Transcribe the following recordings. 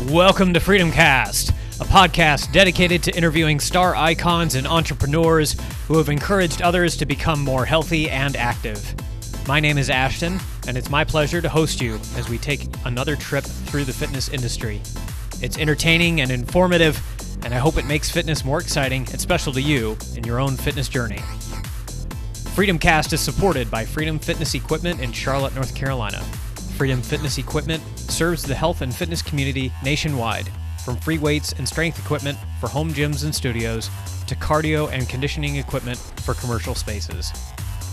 Welcome to FreedomCast, a podcast dedicated to interviewing star icons and entrepreneurs who have encouraged others to become more healthy and active. My name is Ashton, and it's my pleasure to host you as we take another trip through the fitness industry. It's entertaining and informative, and I hope it makes fitness more exciting and special to you in your own fitness journey. FreedomCast is supported by Freedom Fitness Equipment in Charlotte, North Carolina. Freedom Fitness Equipment serves the health and fitness community nationwide, from free weights and strength equipment for home gyms and studios to cardio and conditioning equipment for commercial spaces.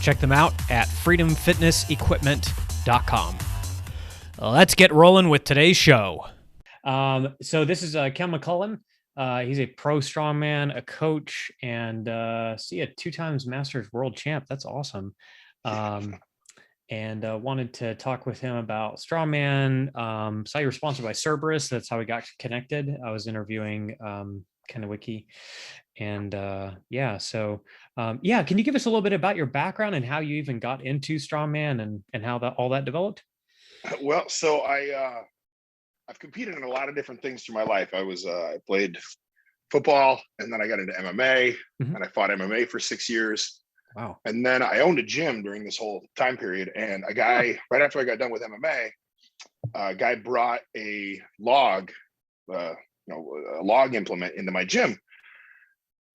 Check them out at freedomfitnessequipment.com. Let's get rolling with today's show. So this is Kel McClelland. He's a pro strongman, a coach, and a 2-times Masters world champ. That's awesome. And wanted to talk with him about Strongman. Saw you were sponsored by Cerberus. That's how we got connected. I was interviewing Kennewicky. And can you give us a little bit about your background and how you even got into Strongman and how all that developed? Well, so I've competed in a lot of different things through my life. I played football, and then I got into MMA, and I fought MMA for 6 years. Wow. And then I owned a gym during this whole time period. And a guy, right after I got done with MMA, a guy brought a log, a log implement into my gym.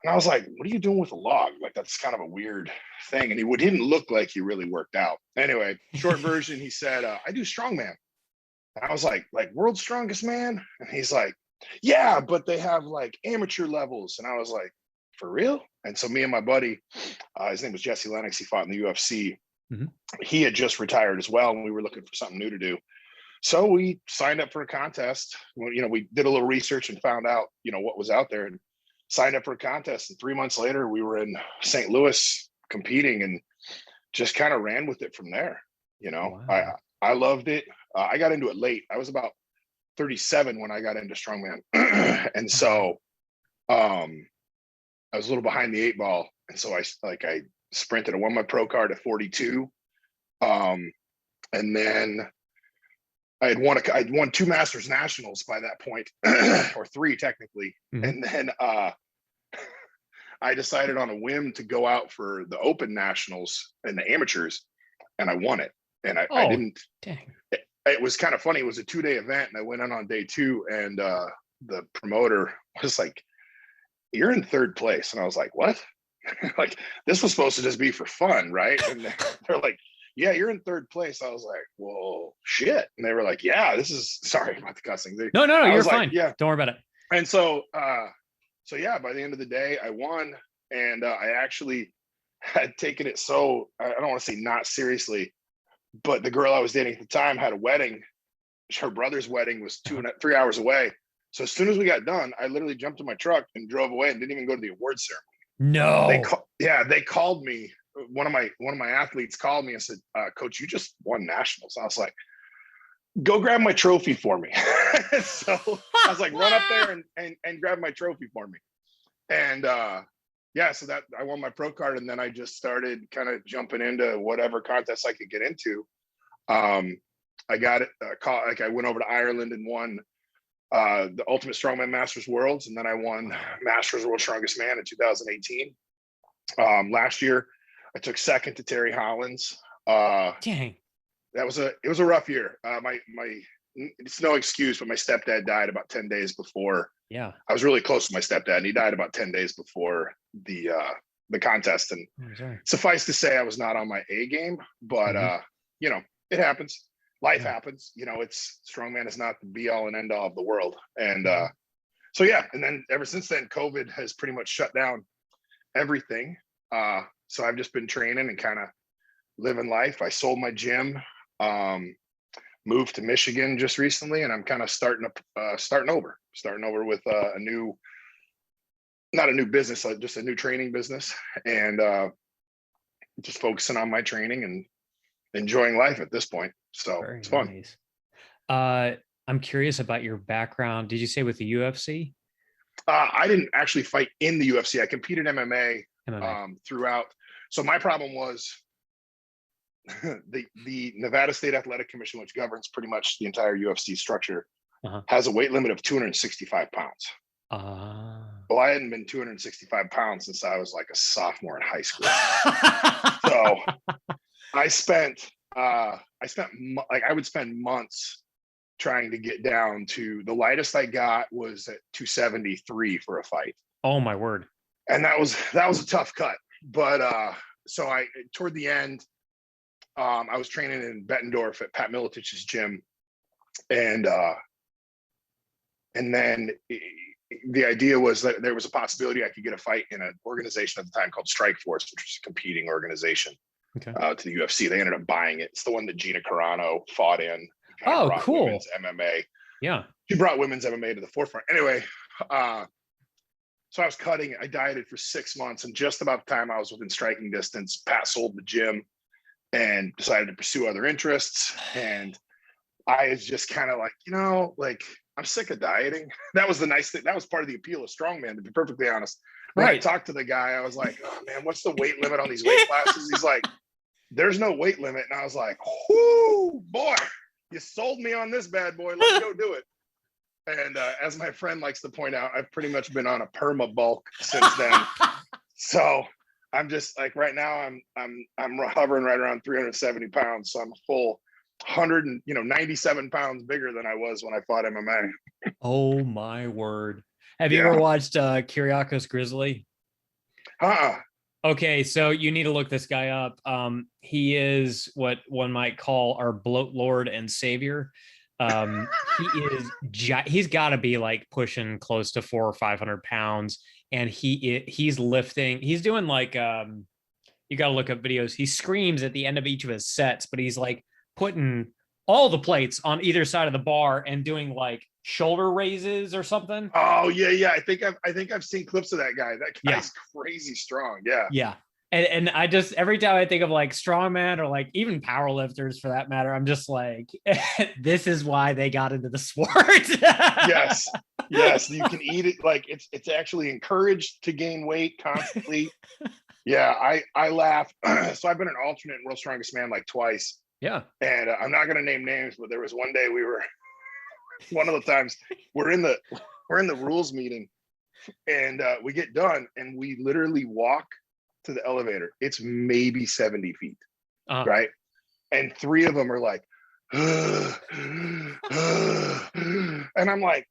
And I was like, what are you doing with a log? Like, that's kind of a weird thing. And he didn't look like he really worked out. Anyway, short version, he said, I do strongman. And I was like world's strongest man? And he's like, yeah, but they have like amateur levels. And I was like, for real? And so me and my buddy, his name was Jesse Lennox, he fought in the UFC. He had just retired as well, and we were looking for something new to do. So we signed up for a contest. We did a little research and found out, what was out there, and signed up for a contest. And 3 months later, we were in St. Louis competing, and just kind of ran with it from there. Wow. I loved it. I got into it late. I was about 37 when I got into strongman. And so I was a little behind the 8 ball. And so I sprinted. I won my pro card at 42. And then I'd won 2 Masters Nationals by that point, or 3 technically. And then I decided on a whim to go out for the Open Nationals and the amateurs, and I won it. And I didn't. Dang. It was kind of funny. It was a 2-day event, and I went on day 2, and the promoter was like, "You're in 3rd place." And I was like, what? Like, this was supposed to just be for fun, right? And they're like, yeah, you're in 3rd place. I was like, whoa, shit. And they were like, yeah, sorry about the cussing. No, you're fine. Yeah. Don't worry about it. And so yeah, by the end of the day, I won. And I actually had taken it so, I don't want to say not seriously, but the girl I was dating at the time had a wedding. Her brother's wedding was 3 hours away. So as soon as we got done, I literally jumped in my truck and drove away and didn't even go to the awards ceremony. No. They called me. One of my athletes called me and said, "Coach, you just won nationals." I was like, "Go grab my trophy for me." So I was like, "Run up there and grab my trophy for me." And so that I won my pro card, and then I just started kind of jumping into whatever contests I could get into. I got it. I went over to Ireland and won the Ultimate Strongman Masters Worlds, and then I won Masters World Strongest Man in 2018. Last year, I took 2nd to Terry Hollins. Dang, it was a rough year. It's no excuse, but my stepdad died about 10 days before. Yeah, I was really close to my stepdad, and he died about 10 days before the contest. And suffice to say, I was not on my A game, but it happens. Life happens, it's strongman is not the be all and end all of the world. And and then ever since then, COVID has pretty much shut down everything. So I've just been training and kind of living life. I sold my gym, moved to Michigan just recently, and I'm kind of starting over with not a new business, just a new training business, and just focusing on my training and enjoying life at this point. So it's fun. Nice. I'm curious about your background. Did you say with the UFC? I didn't actually fight in the UFC. I competed MMA. Throughout. So my problem was the Nevada State Athletic Commission, which governs pretty much the entire UFC structure, has a weight limit of 265 pounds. Well, I hadn't been 265 pounds since I was like a sophomore in high school. So I would spend months trying to get down to, the lightest I got was at 273 for a fight. Oh my word. And that was a tough cut. But so toward the end, I was training in Bettendorf at Pat Militich's gym. And then the idea was that there was a possibility I could get a fight in an organization at the time called Strike Force, which was a competing organization to the UFC. They ended up buying it. It's the one that Gina Carano fought in. Oh, cool. Women's MMA. Yeah. She brought women's MMA to the forefront. Anyway, so I was cutting. I dieted for 6 months, and just about the time I was within striking distance, Pat sold the gym and decided to pursue other interests. And I was just kind of like, like, I'm sick of dieting. That was the nice thing. That was part of the appeal of Strongman, to be perfectly honest. When I talked to the guy, I was like, oh man, what's the weight limit on these weight classes? He's like, there's no weight limit. And I was like, whoo, boy, you sold me on this bad boy. Let's go do it. And as my friend likes to point out, I've pretty much been on a perma bulk since then. So I'm just like, right now I'm hovering right around 370 pounds. So I'm a full 97 pounds bigger than I was when I fought MMA. Oh my word. Have you ever watched Kiriakous Grizzly? Okay, so you need to look this guy up. He is what one might call our bloat lord and savior. He's got to be like pushing close to 400 or 500 pounds, and he's lifting. He's doing like you got to look up videos. He screams at the end of each of his sets, but he's like putting all the plates on either side of the bar and doing like shoulder raises or something. Oh yeah. I think I've seen clips of that guy. That guy's crazy strong. Yeah. And I just, every time I think of like strongman or like even powerlifters for that matter, I'm just like, this is why they got into the sport. Yes. You can eat it. Like it's actually encouraged to gain weight constantly. Yeah. I laugh. So I've been an alternate in World's Strongest Man like twice. Yeah. And I'm not going to name names, but there was one day one of the times we're in the rules meeting, and we get done and we literally walk to the elevator. It's maybe 70 feet, right? And three of them are like, and I'm like,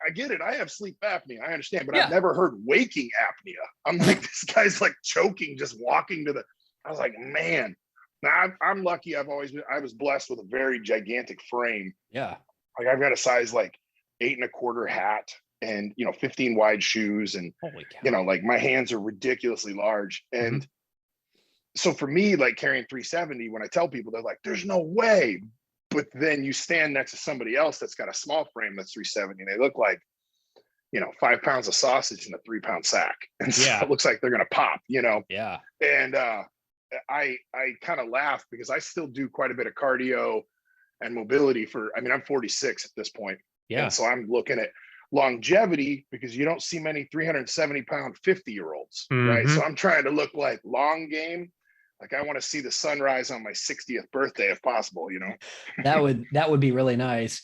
I get it. I have sleep apnea. I understand, but I've never heard waking apnea. I'm like, this guy's like choking, just walking to I was like, man. Now I'm lucky. I was blessed with a very gigantic frame. Yeah. Like I've got a size like 8 1/4 hat and 15 wide shoes, and like my hands are ridiculously large. And so for me, like carrying 370, when I tell people, they're like, there's no way. But then you stand next to somebody else that's got a small frame that's 370, and they look like 5 pounds of sausage in a 3-pound sack, and so it looks like they're gonna pop. Yeah. And I kind of laugh because I still do quite a bit of cardio and mobility I'm 46 at this point. Yeah. And so I'm looking at longevity because you don't see many 370 pound 50-year-olds, right? So I'm trying to look like long game. Like I want to see the sunrise on my 60th birthday if possible, That would be really nice.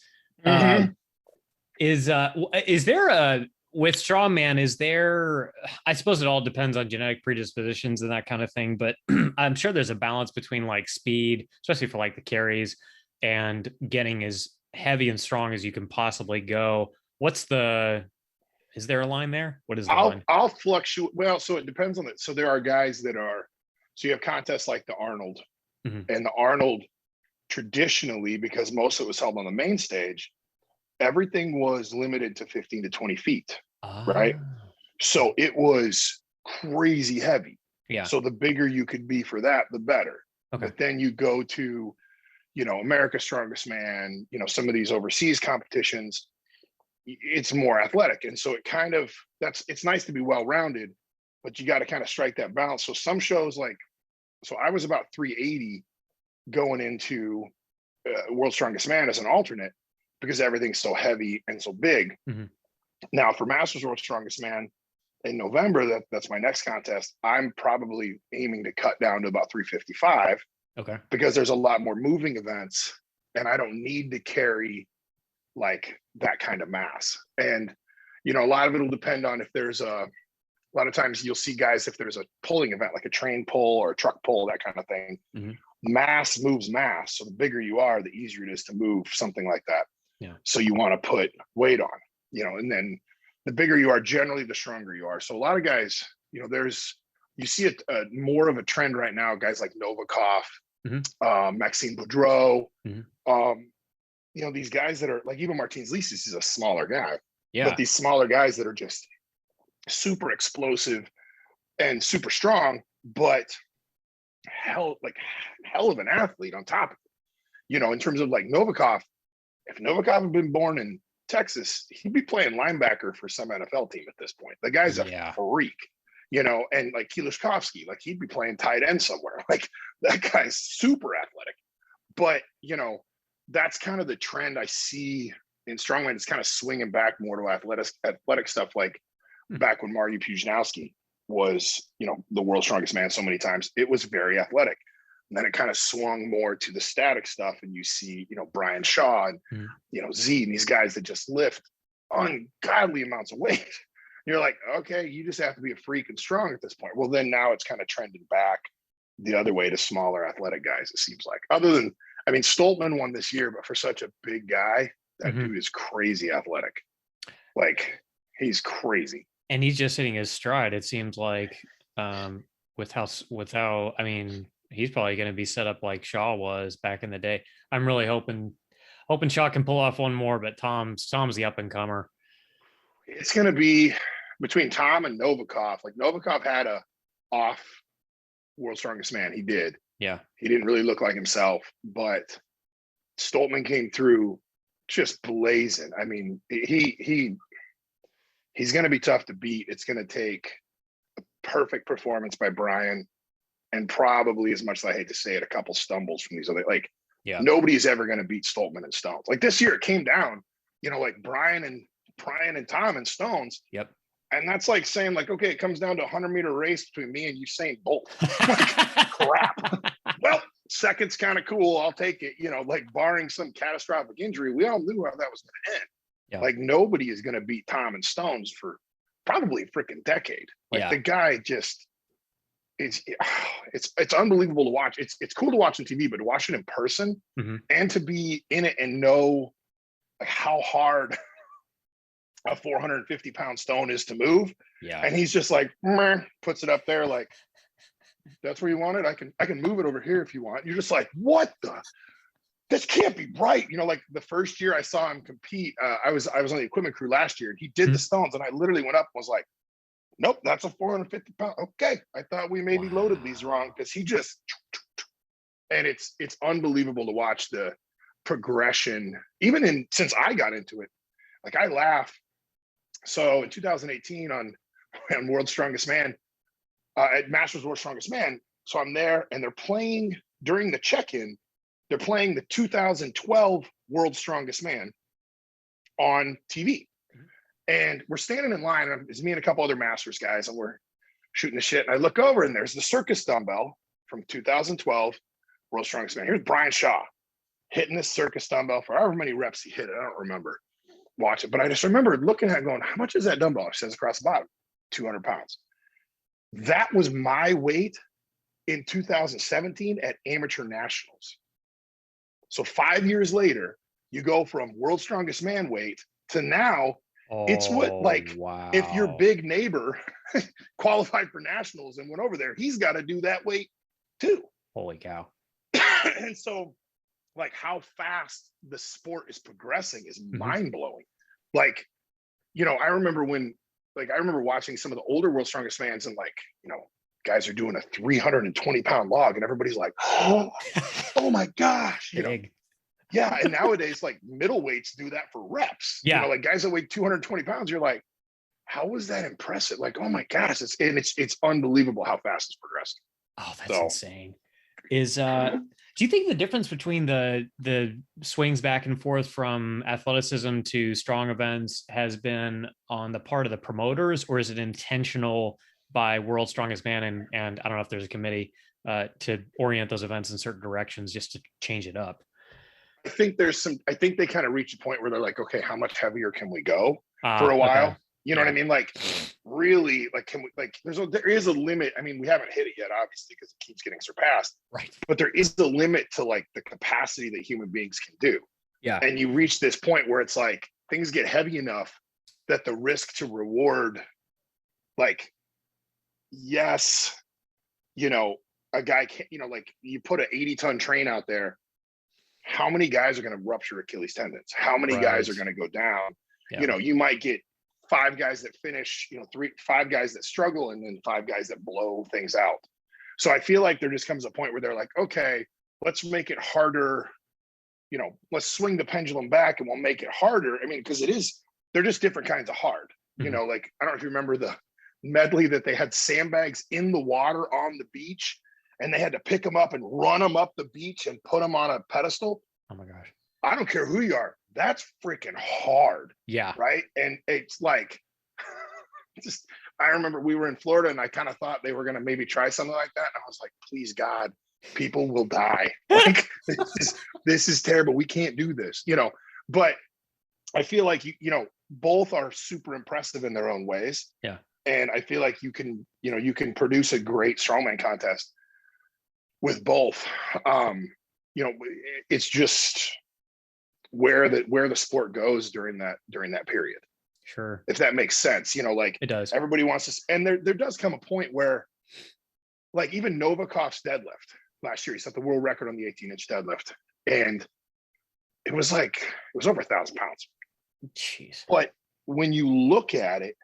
Is there with strongman, I suppose it all depends on genetic predispositions and that kind of thing, but I'm sure there's a balance between like speed, especially for like the carries, and getting as heavy and strong as you can possibly go. Is there a line there? What is the line? I'll fluctuate. Well, so it depends on it. So there are guys so you have contests like the Arnold, and the Arnold traditionally, because most of it was held on the main stage, everything was limited to 15 to 20 feet, right? So it was crazy heavy. Yeah. So the bigger you could be for that, the better. Okay. But then you go to, America's Strongest Man, some of these overseas competitions, it's more athletic. And so it's nice to be well-rounded, but you got to kind of strike that balance. So some shows so I was about 380 going into World's Strongest Man as an alternate, because everything's so heavy and so big. Now for Masters World's Strongest Man in November, that's my next contest, I'm probably aiming to cut down to about 355. Okay. Because there's a lot more moving events, and I don't need to carry like that kind of mass. And, you know, a lot of it will depend on if there's a lot of times you'll see guys, if there's a pulling event, like a train pull or a truck pull, that kind of thing, mass moves mass. So the bigger you are, the easier it is to move something like that. Yeah. So you want to put weight on, you know, and then the bigger you are, generally the stronger you are. So a lot of guys, you know, you see a more of a trend right now, guys like Novikov, Maxime Boudreau, you know, these guys that are like, even Martins Licis is a smaller guy, but these smaller guys that are just super explosive and super strong, but hell of an athlete on top of it. You know, in terms of like Novikov, if Novikov had been born in Texas, he'd be playing linebacker for some NFL team at this point. The guy's a freak, you know, and like Kilishkovsky, like he'd be playing tight end somewhere. Like that guy's super athletic. But, you know, that's kind of the trend I see in strongman. It's kind of swinging back more to athletic stuff, like back when Mario Pujanowski was, you know, the world's strongest man so many times. It was very athletic. And then it kind of swung more to the static stuff. And you see, you know, Brian Shaw and, you know, Z and these guys that just lift ungodly amounts of weight. You're like, okay, you just have to be a freak and strong at this point. Well, then now it's kind of trending back the other way to smaller athletic guys, it seems like. Other than, I mean, Stoltman won this year, but for such a big guy, that dude is crazy athletic. Like, he's crazy. And he's just hitting his stride, it seems like, with how, I mean, he's probably going to be set up like Shaw was back in the day. I'm really hoping Shaw can pull off one more, but Tom's the up and comer. It's going to be between Tom and Novikov. Like Novikov had a off world's strongest man. He did. Yeah. He didn't really look like himself, but Stoltman came through just blazing. I mean, he's going to be tough to beat. It's going to take a perfect performance by Brian, and probably, as much as I hate to say it, a couple stumbles from these other, like, nobody's ever going to beat Stoltman and Stones. Like this year, it came down, you know, like Brian and Tom and Stones. Yep. And that's like saying, like, okay, it comes down to a 100-meter race between me and Usain Bolt. Like, crap. Well, second's kind of cool. I'll take it. You know, like barring some catastrophic injury, we all knew how that was going to end. Yeah. Like nobody is going to beat Tom and Stones for probably a freaking decade. Like the guy just, it's unbelievable to watch. It's cool to watch on TV, but to watch it in person and to be in it and know like how hard a 450-pound stone is to move. Yeah. And he's just like, puts it up there like, that's where you want it. I can move it over here if you want. You're just like, what the? This can't be right. You know, like the first year I saw him compete, I was on the equipment crew last year and he did the stones and I literally went up and was like, nope, that's a 450-pound. Okay. I thought we maybe loaded these wrong, because he just, and it's unbelievable to watch the progression, even since I got into it. Like I laugh. So in 2018 on World's Strongest Man, at Masters World's Strongest Man, so I'm there and they're playing during the check-in, they're playing the 2012 World's Strongest Man on TV. And we're standing in line, and it's me and a couple other Masters guys, and we're shooting the shit. And I look over and there's the circus dumbbell from 2012 World's Strongest Man. Here's Brian Shaw hitting this circus dumbbell for however many reps he hit it. I don't remember. Watch it, but I just remember looking at it going, how much is that dumbbell? It says across the bottom, 200 pounds. That was my weight in 2017 at amateur nationals. So 5 years later, you go from World's Strongest Man weight to now, it's what, like, if your big neighbor qualified for nationals and went over there, he's got to do that weight too. Holy cow. And so, like, how fast the sport is progressing is mind-blowing. Like, you know, I remember watching some of the older World's Strongest Mans, and like, you know, guys are doing a 320-pound log and everybody's like, oh my gosh, you know. Yeah. And nowadays, like middleweights do that for reps. Yeah. You know, like guys that weigh 220 pounds, you're like, how was that impressive? Like, oh my gosh, it's unbelievable how fast it's progressed. Oh, that's insane. Do you think the difference between the swings back and forth from athleticism to strong events has been on the part of the promoters, or is it intentional by World's Strongest Man and I don't know if there's a committee to orient those events in certain directions just to change it up? think I think they kind of reach a point where they're like, okay, how much heavier can we go for a while? Okay. You know what I mean? Like, really, like, can we, like, there is a limit. I mean, we haven't hit it yet, obviously, because it keeps getting surpassed. Right. But there is a limit to like the capacity that human beings can do. Yeah. And you reach this point where it's like things get heavy enough that the risk to reward, like, yes, you know, a guy can't, you know, like you put an 80-ton train out there. How many guys are going to rupture Achilles tendons? How many guys are going to go down? Yeah. You know, you might get 5 guys that finish, you know, 5 guys that struggle, and then 5 guys that blow things out. So I feel like there just comes a point where they're like, okay, let's make it harder. You know, let's swing the pendulum back and we'll make it harder. I mean, because they're just different kinds of hard. Mm-hmm. You know, like, I don't know if you remember the medley that they had sandbags in the water on the beach, and they had to pick them up and run them up the beach and put them on a pedestal. Oh my gosh. I don't care who you are. That's freaking hard. Yeah. Right. And it's like, I remember we were in Florida and I kind of thought they were going to maybe try something like that. And I was like, please God, people will die. Like, this is terrible. We can't do this, you know, but I feel like, you know, both are super impressive in their own ways. Yeah. And I feel like you can produce a great strongman contest with both. You know, it's just where the sport goes during that period. Sure. If that makes sense, you know, like it does. Everybody wants to, and there does come a point where, like, even Novikov's deadlift last year, he set the world record on the 18-inch deadlift, and it was over 1,000 pounds. Jeez. But when you look at it,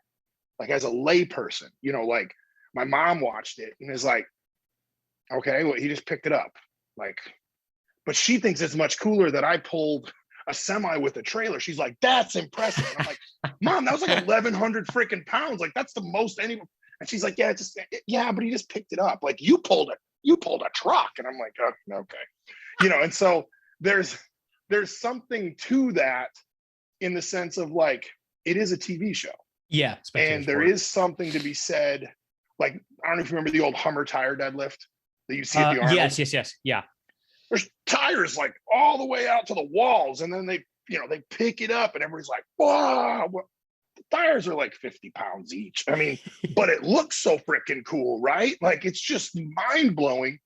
like, as a lay person, you know, like, my mom watched it and is like, okay, well, he just picked it up, like, but she thinks it's much cooler that I pulled a semi with a trailer. She's like, that's impressive. And I'm like, Mom, that was like 1,100 freaking pounds. Like, that's the most anyone. And she's like, yeah, but he just picked it up. Like, you pulled a truck. And I'm like, oh, okay. You know, and so there's something to that, in the sense of, like, it is a TV show. Yeah. And there is something to be said. Like, I don't know if you remember the old Hummer tire deadlift that you see at the Arnold. Yes. Yeah. There's tires like all the way out to the walls, and then they pick it up and everybody's like, wow, the tires are like 50 pounds each. I mean, but it looks so freaking cool, right? Like, it's just mind blowing,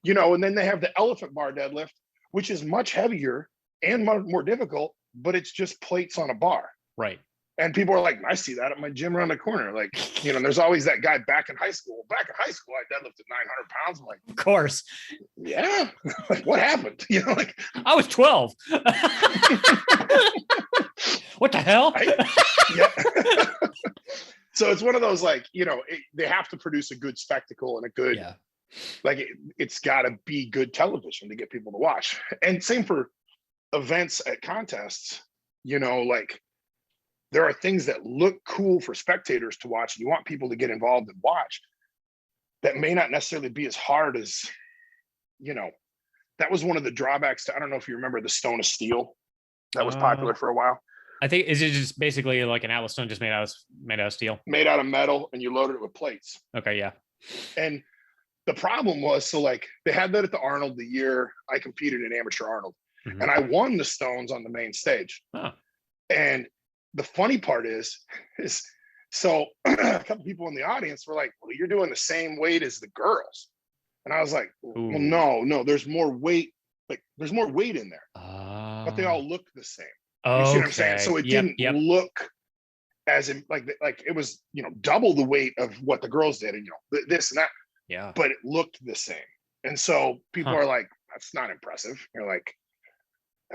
you know. And then they have the elephant bar deadlift, which is much heavier and more difficult, but it's just plates on a bar. Right. And people are like, I see that at my gym around the corner. Like, you know, there's always that guy back in high school. Back in high school, I deadlifted 900 pounds. I'm like, of course. Yeah. Like, what happened? You know, like, I was 12. What the hell? Yeah. So it's one of those, like, you know, they have to produce a good spectacle and a good, like, it's got to be good television to get people to watch. And same for events at contests, you know, like, there are things that look cool for spectators to watch, and you want people to get involved and watch, that may not necessarily be as hard as, you know. That was one of the drawbacks to, I don't know if you remember the Stone of Steel that was popular for a while. I think, is it just basically like an Atlas stone just made out of steel? Made out of metal, and you loaded it with plates. Okay, yeah. And the problem was, so, like, they had that at the Arnold the year I competed in Amateur Arnold, and I won the stones on the main stage. Huh. And the funny part is so a couple people in the audience were like, well, you're doing the same weight as the girls. And I was like, well, no, there's more weight. Like, there's more weight in there, but they all look the same. You see what I'm saying? So it didn't look as in, like it was, you know, double the weight of what the girls did, and, you know, this and that. Yeah. But it looked the same. And so people are like, that's not impressive. You're like,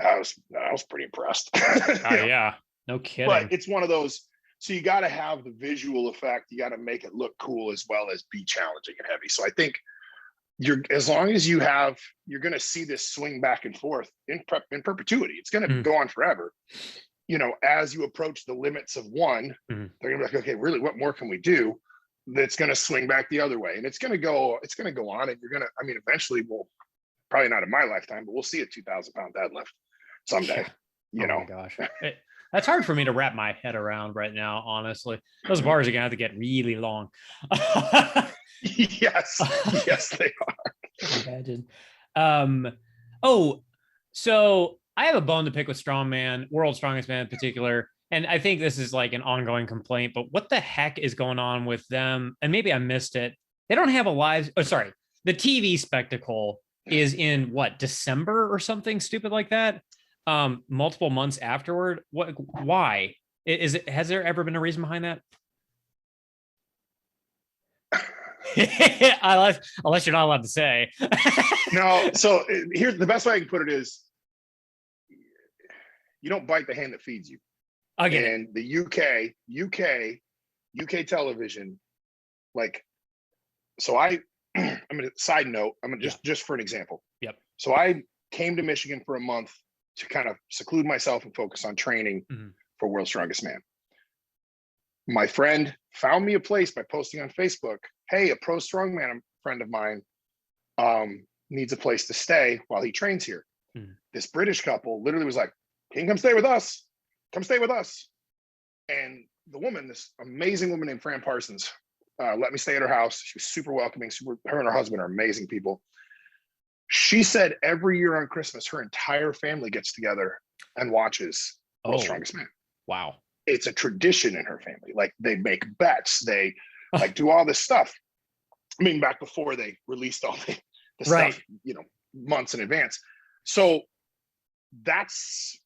I was pretty impressed. Yeah. No kidding. But it's one of those, so you got to have the visual effect. You got to make it look cool as well as be challenging and heavy. So I think as long as you're going to see this swing back and forth in perpetuity. It's going to go on forever. You know, as you approach the limits of one, they're going to be like, okay, really, what more can we do? That's going to swing back the other way. And it's going to go on, and eventually probably not in my lifetime, but we'll see a 2,000 pound deadlift someday, you know. My gosh. That's hard for me to wrap my head around right now, honestly. Those bars are going to have to get really long. Yes, they are. Imagine. So I have a bone to pick with Strongman, World's Strongest Man in particular. And I think this is like an ongoing complaint, but what the heck is going on with them? And maybe I missed it. They don't have a live, oh, sorry. The TV spectacle is in what, December or something stupid like that? Multiple months afterward. Why? Has there ever been a reason behind that? Unless you're not allowed to say. No, so here's the best way I can put it is you don't bite the hand that feeds you. Again, and the UK television, like, so I'm gonna side note, I'm gonna just for an example. Yep. So I came to Michigan for a month to kind of seclude myself and focus on training for World's Strongest Man. My friend found me a place by posting on Facebook, hey, a pro strongman friend of mine needs a place to stay while he trains here. This British couple literally was like, can you come stay with us? Come stay with us. And the woman, this amazing woman named Fran Parsons, let me stay at her house. She was super welcoming. Her and her husband are amazing people. She said every year on Christmas, her entire family gets together and watches World's Strongest Man. Wow. It's a tradition in her family. Like, they make bets, they like do all this stuff. I mean, back before they released all the stuff, months in advance. So that's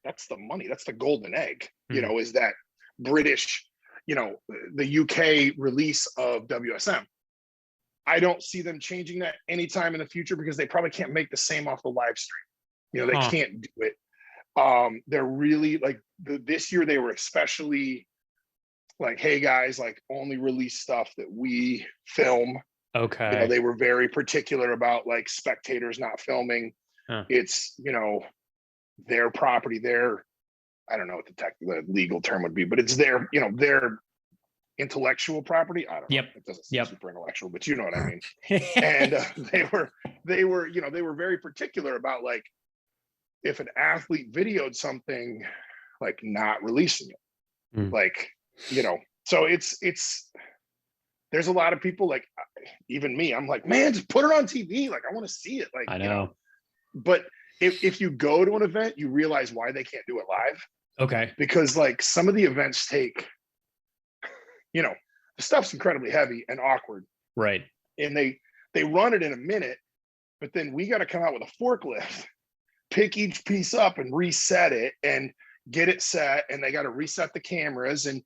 the money. That's the golden egg, is that British, the UK release of WSM. I don't see them changing that anytime in the future because they probably can't make the same off the live stream. They can't do it. They're really like this year they were especially like, hey guys, like, only release stuff that we film. Okay. They were very particular about like spectators not filming. It's, their property, I don't know what the legal term would be, but it's their intellectual property. I don't know. It doesn't seem super intellectual, but you know what I mean. And they were very particular about, like, if an athlete videoed something, like, not releasing it. Like, so it's there's a lot of people, like, even me, I'm like, man, just put it on TV. Like, I want to see it. Like, I know. But if you go to an event, you realize why they can't do it live. Okay. Because, like, some of the events take, the stuff's incredibly heavy and awkward. Right. And they run it in a minute, but then we got to come out with a forklift, pick each piece up and reset it and get it set. And they got to reset the cameras. And,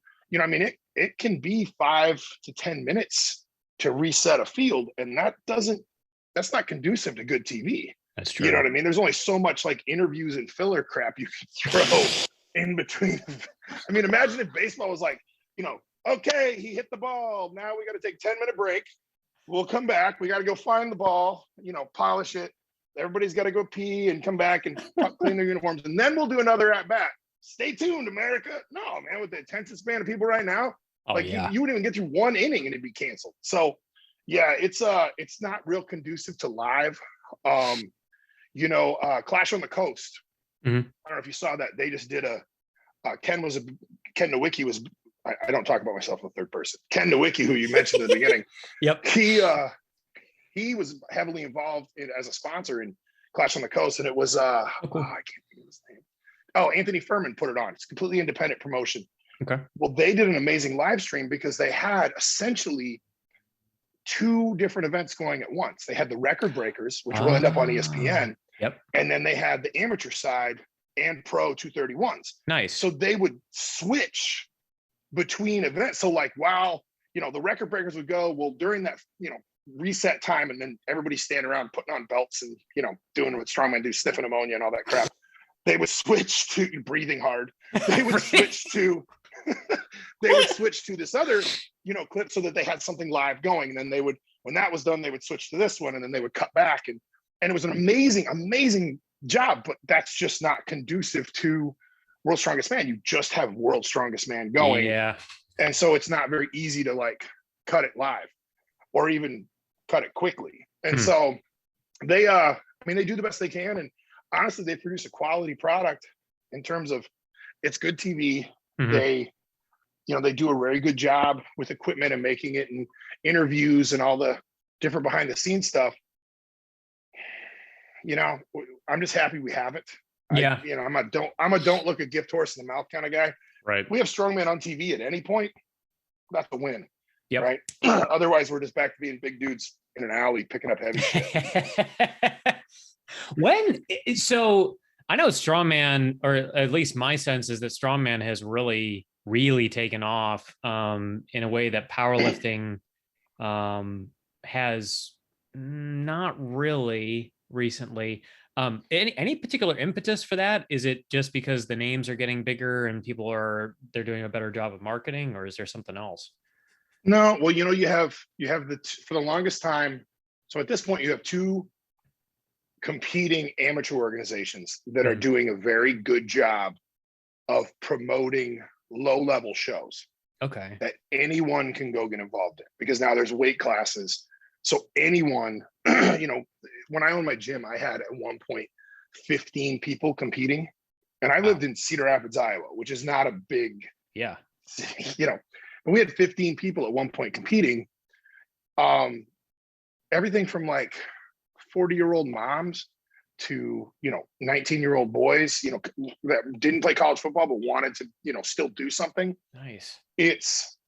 it can be 5 to 10 minutes to reset a field. And that's not conducive to good TV. That's true. You know what I mean? There's only so much, like, interviews and filler crap you can throw in between. I mean, imagine if baseball was like, okay, he hit the ball. Now we got to take 10-minute break. We'll come back. We got to go find the ball, polish it. Everybody's got to go pee and come back and clean their uniforms. And then we'll do another at bat. Stay tuned, America. No, man, with the attention span of people right now, you wouldn't even get through one inning and it'd be canceled. So yeah, it's not real conducive to live. Clash on the Coast. I don't know if you saw that. They just did Ken Nowicki was, I don't talk about myself in the third person. Ken Nowicki, who you mentioned at the beginning. Yep. He was heavily involved as a sponsor in Clash on the Coast. And it was, I can't think of his name. Oh, Anthony Furman put it on. It's completely independent promotion. Okay. Well, they did an amazing live stream because they had essentially 2 different events going at once. They had the record breakers, which will end up on ESPN. Yep. And then they had the amateur side and pro 231s. Nice. So they would switch between events. So, like, while, the record breakers would go, well, during that, reset time, and then everybody's standing around putting on belts and, doing what strongmen do, sniffing ammonia and all that crap. They would switch to breathing hard. They would switch to this other, clip so that they had something live going. And then they would, when that was done, they would switch to this one, and then they would cut back. And it was an amazing, amazing job, but that's just not conducive to World's Strongest Man. You just have World's Strongest Man going. Yeah. And so it's not very easy to, like, cut it live or even cut it quickly. And so they do the best they can. And honestly, they produce a quality product in terms of it's good TV. They do a very good job with equipment and making it, and interviews and all the different behind the scenes stuff. I'm just happy we have it. Yeah. I'm a don't look a gift horse in the mouth kind of guy. Right. We have strongman on TV at any point. That's a win. Yep. Right. Otherwise, we're just back to being big dudes in an alley picking up heavy shit. So I know strongman, or at least my sense is that strongman has really, really taken off in a way that powerlifting has not really recently. Any particular impetus for that? Is it just because the names are getting bigger and they're doing a better job of marketing, or is there something else? No, well, you have for the longest time. So at this point, you have two competing amateur organizations that are doing a very good job of promoting low-level shows. Okay. That anyone can go get involved in, because now there's weight classes. So anyone, when I owned my gym, I had at one point 15 people competing, and I lived in Cedar Rapids, Iowa, which is not a big, and we had 15 people at one point competing. Everything from like 40-year-old moms to 19-year-old boys, that didn't play college football but wanted to still do something. Nice. It's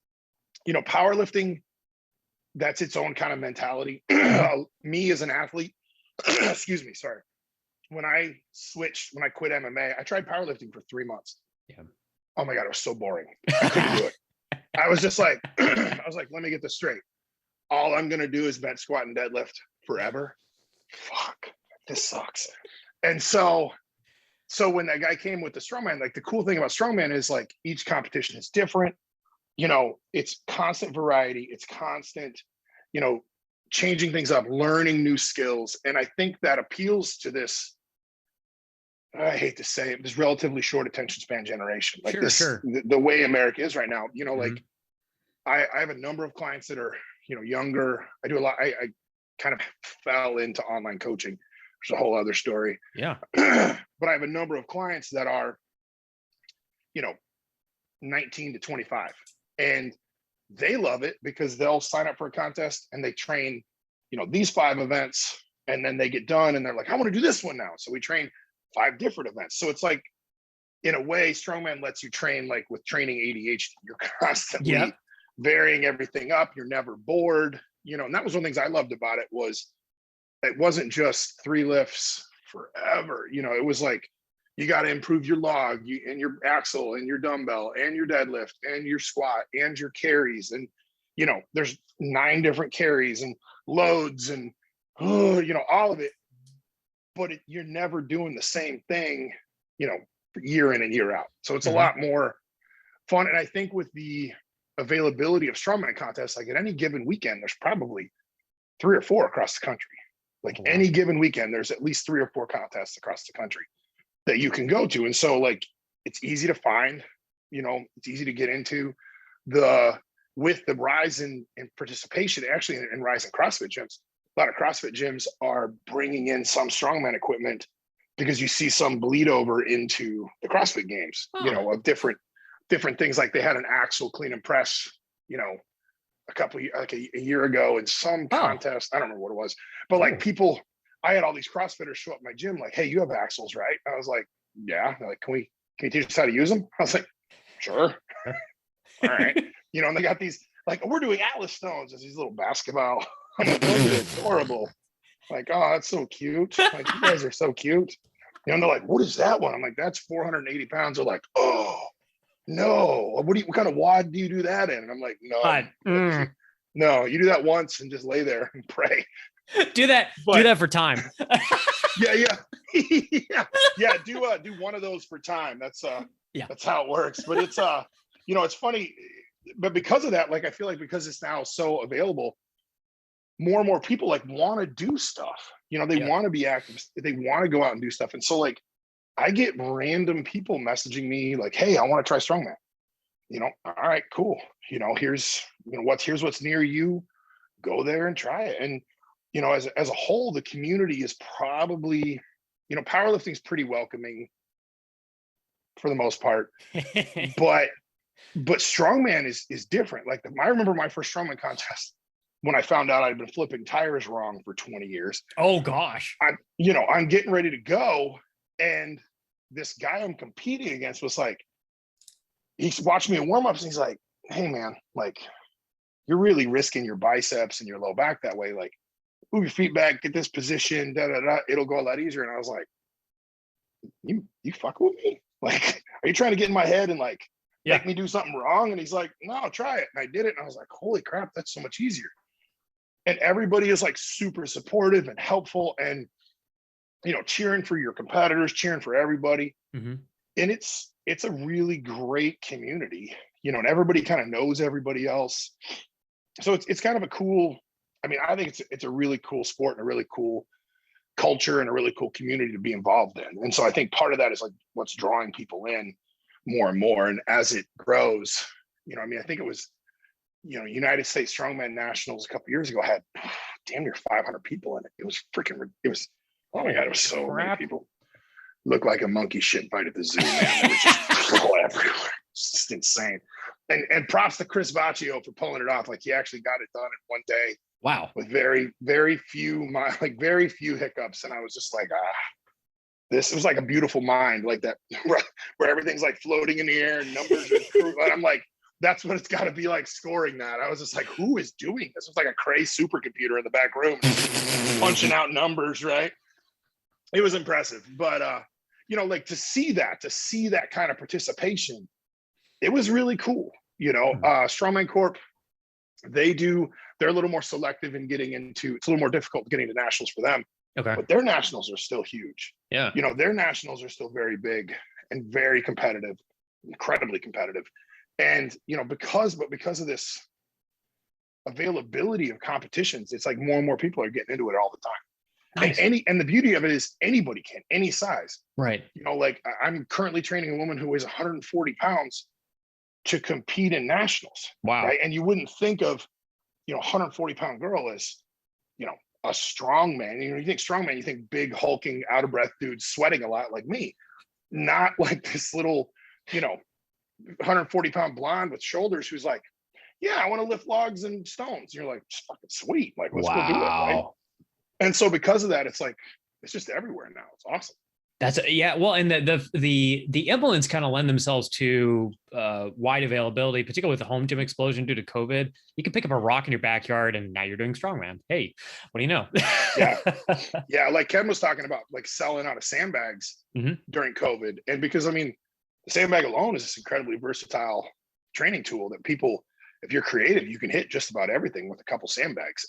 powerlifting, that's its own kind of mentality. Me as an athlete, excuse me, sorry, when I quit MMA, I tried powerlifting for 3 months. Yeah. Oh my god, it was so boring. I couldn't do it. I was just like let me get this straight. All I'm gonna do is bench, squat, and deadlift forever. Fuck, this sucks. And so when that guy came with the strongman, like the cool thing about strongman is like each competition is different. It's constant variety. It's constant, changing things up, learning new skills. And I think that appeals to this, I hate to say it, this relatively short attention span generation. Like the way America is right now, like I have a number of clients that are, younger. I do a lot. I kind of fell into online coaching, which is a whole other story. Yeah. But I have a number of clients that are, 19 to 25, and they love it because they'll sign up for a contest and they train, these 5 events, and then they get done and they're like, I want to do this one now. So we train 5 different events. So it's like, in a way, strongman lets you train like with training ADHD. You're constantly varying everything up. You're never bored, and that was one of the things I loved about it, was it wasn't just 3 lifts forever. It was like, you got to improve your log and your axle and your dumbbell and your deadlift and your squat and your carries. And, there's 9 different carries and loads and, all of it. But you're never doing the same thing, year in and year out. So it's a lot more fun. And I think with the availability of strongman contests, like at any given weekend, there's probably 3 or 4 across the country. Like any given weekend, there's at least 3 or 4 contests across the country that you can go to. And so like, it's easy to find, it's easy to get into. With the rise in participation, actually, in rise in CrossFit gyms, a lot of CrossFit gyms are bringing in some strongman equipment because you see some bleed over into the CrossFit games, of different things. Like they had an axle clean and press, a year ago in some contest. I don't remember what it was, but like people, I had all these CrossFitters show up at my gym like, hey, you have axles, right? I was like, yeah. They're like, can you teach us how to use them? I was like, sure. All right. And they got these, like, we're doing Atlas stones as these little basketball. I'm like, those are adorable. Like, oh, that's so cute. Like, you guys are so cute. And they're like, what is that one? I'm like, that's 480 pounds. They're like, oh, no. What kind of wad do you do that in? And I'm like, no. No, you do that once and just lay there and pray. Do that for time. yeah. Do one of those for time. That's how it works. But it's it's funny, but because of that, like I feel like because it's now so available, more and more people like want to do stuff. They want to be active. They want to go out and do stuff. And so like I get random people messaging me like, hey, I want to try strongman. All right, cool. Here's what's near you. Go there and try it. And as a whole, the community is probably, powerlifting is pretty welcoming for the most part, but strongman is different. Like I remember my first strongman contest when I found out I'd been flipping tires wrong for 20 years. Oh gosh. I'm getting ready to go, and this guy I'm competing against was like, he's watching me in warm-ups and he's like, hey man, like you're really risking your biceps and your low back that way. Like move your feet back, get this position, it'll go a lot easier. And I was like, you fuck with me? Like, are you trying to get in my head and like make me do something wrong? And he's like, no, try it. And I did it. And I was like, holy crap, that's so much easier. And everybody is like super supportive and helpful and, you know, cheering for your competitors, cheering for everybody. Mm-hmm. And it's a really great community, you know, and everybody kind of knows everybody else. So it's kind of a cool, I mean, I think it's a really cool sport and a really cool culture and a really cool community to be involved in. And so I think part of that is like what's drawing people in more and more. And as it grows, you know, I mean, I think it was, you know, United States Strongman Nationals a couple years ago had damn near 500 people in it. It was oh my God, it was so many people. Looked like a monkey shit fight at the zoo, man. It was just people everywhere. It's just insane. And props to Chris Vaccio for pulling it off. Like he actually got it done in one day. Wow. With very few hiccups. And I was just like, it was like a beautiful mind, like that, where everything's like floating in the air and numbers are and I'm like, that's what it's got to be like scoring that. I was just like, who is doing this? It was like a crazy supercomputer in the back room punching out numbers, right? It was impressive. But you know, like to see that kind of participation, it was really cool. You know, Strongman Corp, they're a little more selective in getting into, it's a little more difficult getting to nationals for them. Okay. But their nationals are still huge. Yeah. You know, their nationals are still very big and very competitive, incredibly competitive. And, you know, because of this availability of competitions, it's like more and more people are getting into it all the time. Nice. And the beauty of it is anybody can, any size. Right. You know, like I'm currently training a woman who weighs 140 pounds to compete in nationals. Wow. Right. And you wouldn't think of, you know, 140-pound girl as, you know, a strong man. You know, you think strongman, you think big, hulking, out of breath dude sweating a lot like me. Not like this little, you know, 140-pound blonde with shoulders who's like, yeah, I want to lift logs and stones. And you're like, fucking sweet. Like, let's go do it. Right. And so because of that, it's like, it's just everywhere now. It's awesome. That's well, and the implements kind of lend themselves to wide availability, particularly with the home gym explosion due to COVID. You can pick up a rock in your backyard, and now you're doing strongman. Hey, what do you know? yeah. Like Ken was talking about, like selling out of sandbags during COVID, and because I mean, the sandbag alone is this incredibly versatile training tool that people, if you're creative, you can hit just about everything with a couple sandbags.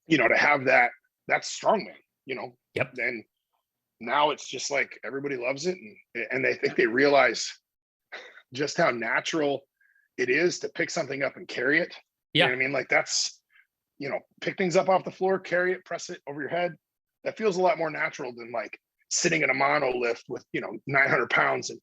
You know, to have that's strongman. You know. Yep. And now it's just like everybody loves it, and they think they realize just how natural it is to pick something up and carry it. Yeah. You know what I mean? Like that's, you know, pick things up off the floor, carry it, press it over your head. That feels a lot more natural than like sitting in a mono lift with, you know, 900 pounds and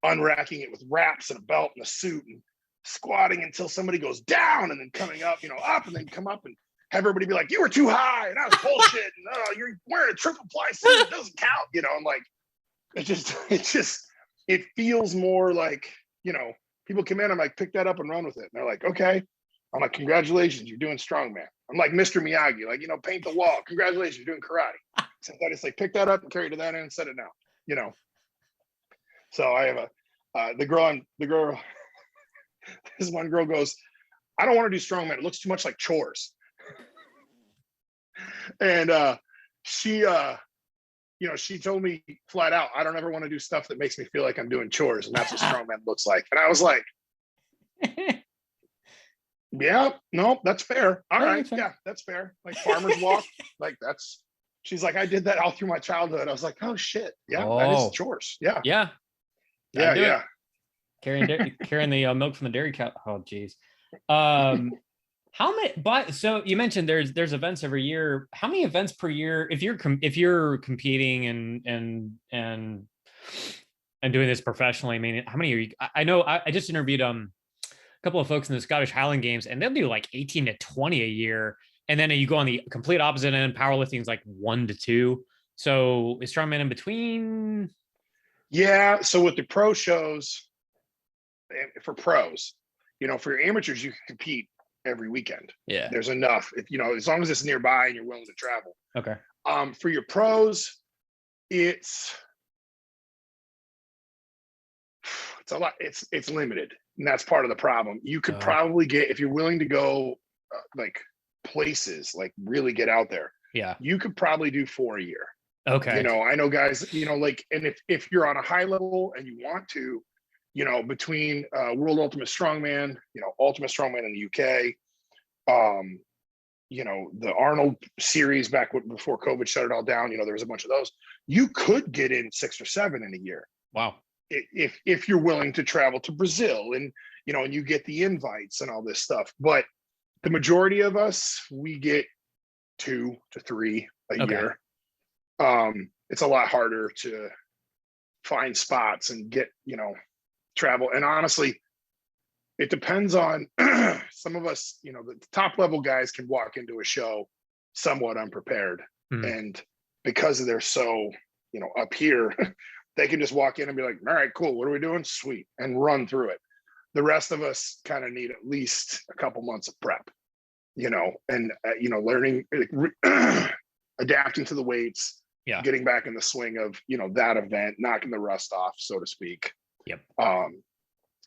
unracking it with wraps and a belt and a suit and squatting until somebody goes down and then coming up, you know, up and then come up and have everybody be like, you were too high and that was bullshit. And you're wearing a triple ply suit. It doesn't count, you know. And like, it feels more like, you know, people come in, I'm like, pick that up and run with it. And they're like, okay. I'm like, congratulations, you're doing strongman. I'm like Mr. Miyagi, like, you know, paint the wall. Congratulations, you're doing karate. So I just like pick that up and carry it to that end and set it down, you know. So I have the girl, this one girl goes, I don't want to do strongman. It looks too much like chores. And she you know, she told me flat out, I don't ever want to do stuff that makes me feel like I'm doing chores, and that's what strongman looks like. And I was like, yeah, no, that's fair. All right, yeah, that's fair. Like farmer's walk, like that's. She's like, I did that all through my childhood. I was like, oh shit, yeah, that is chores. Yeah. Carrying the milk from the dairy cow. Oh, geez. How many? But so you mentioned there's events every year. How many events per year? If you're competing and doing this professionally, I mean, how many are you? I know I just interviewed a couple of folks in the Scottish Highland Games, and they'll do like 18 to 20 a year. And then you go on the complete opposite end. Powerlifting is like 1 to 2. So is strongman in between? Yeah. So with the pro shows, for pros, you know, for your amateurs, you can compete every weekend. Yeah. There's enough, if you know, as long as it's nearby and you're willing to travel. Okay. For your pros, it's a lot. It's limited, and that's part of the problem. You could probably get, if you're willing to go like places, like really get out there. Yeah, you could probably do 4 a year. Okay. You know, I know guys, you know, like, and if you're on a high level and you want to, you know, between World Ultimate Strongman, you know, Ultimate Strongman in the UK, you know, the Arnold series back before COVID shut it all down, you know, there was a bunch of those. You could get in 6 or 7 in a year. Wow. If you're willing to travel to Brazil and, you know, and you get the invites and all this stuff. But the majority of us, we get 2 to 3 a year. It's a lot harder to find spots and get, you know, travel. And honestly, it depends on some of us, you know, the top level guys can walk into a show somewhat unprepared. And because they're so, you know, up here, they can just walk in and be like, all right, cool. What are we doing? Sweet. And run through it. The rest of us kind of need at least a couple months of prep, you know, and, you know, learning, adapting to the weights, getting back in the swing of, you know, that event, knocking the rust off, so to speak.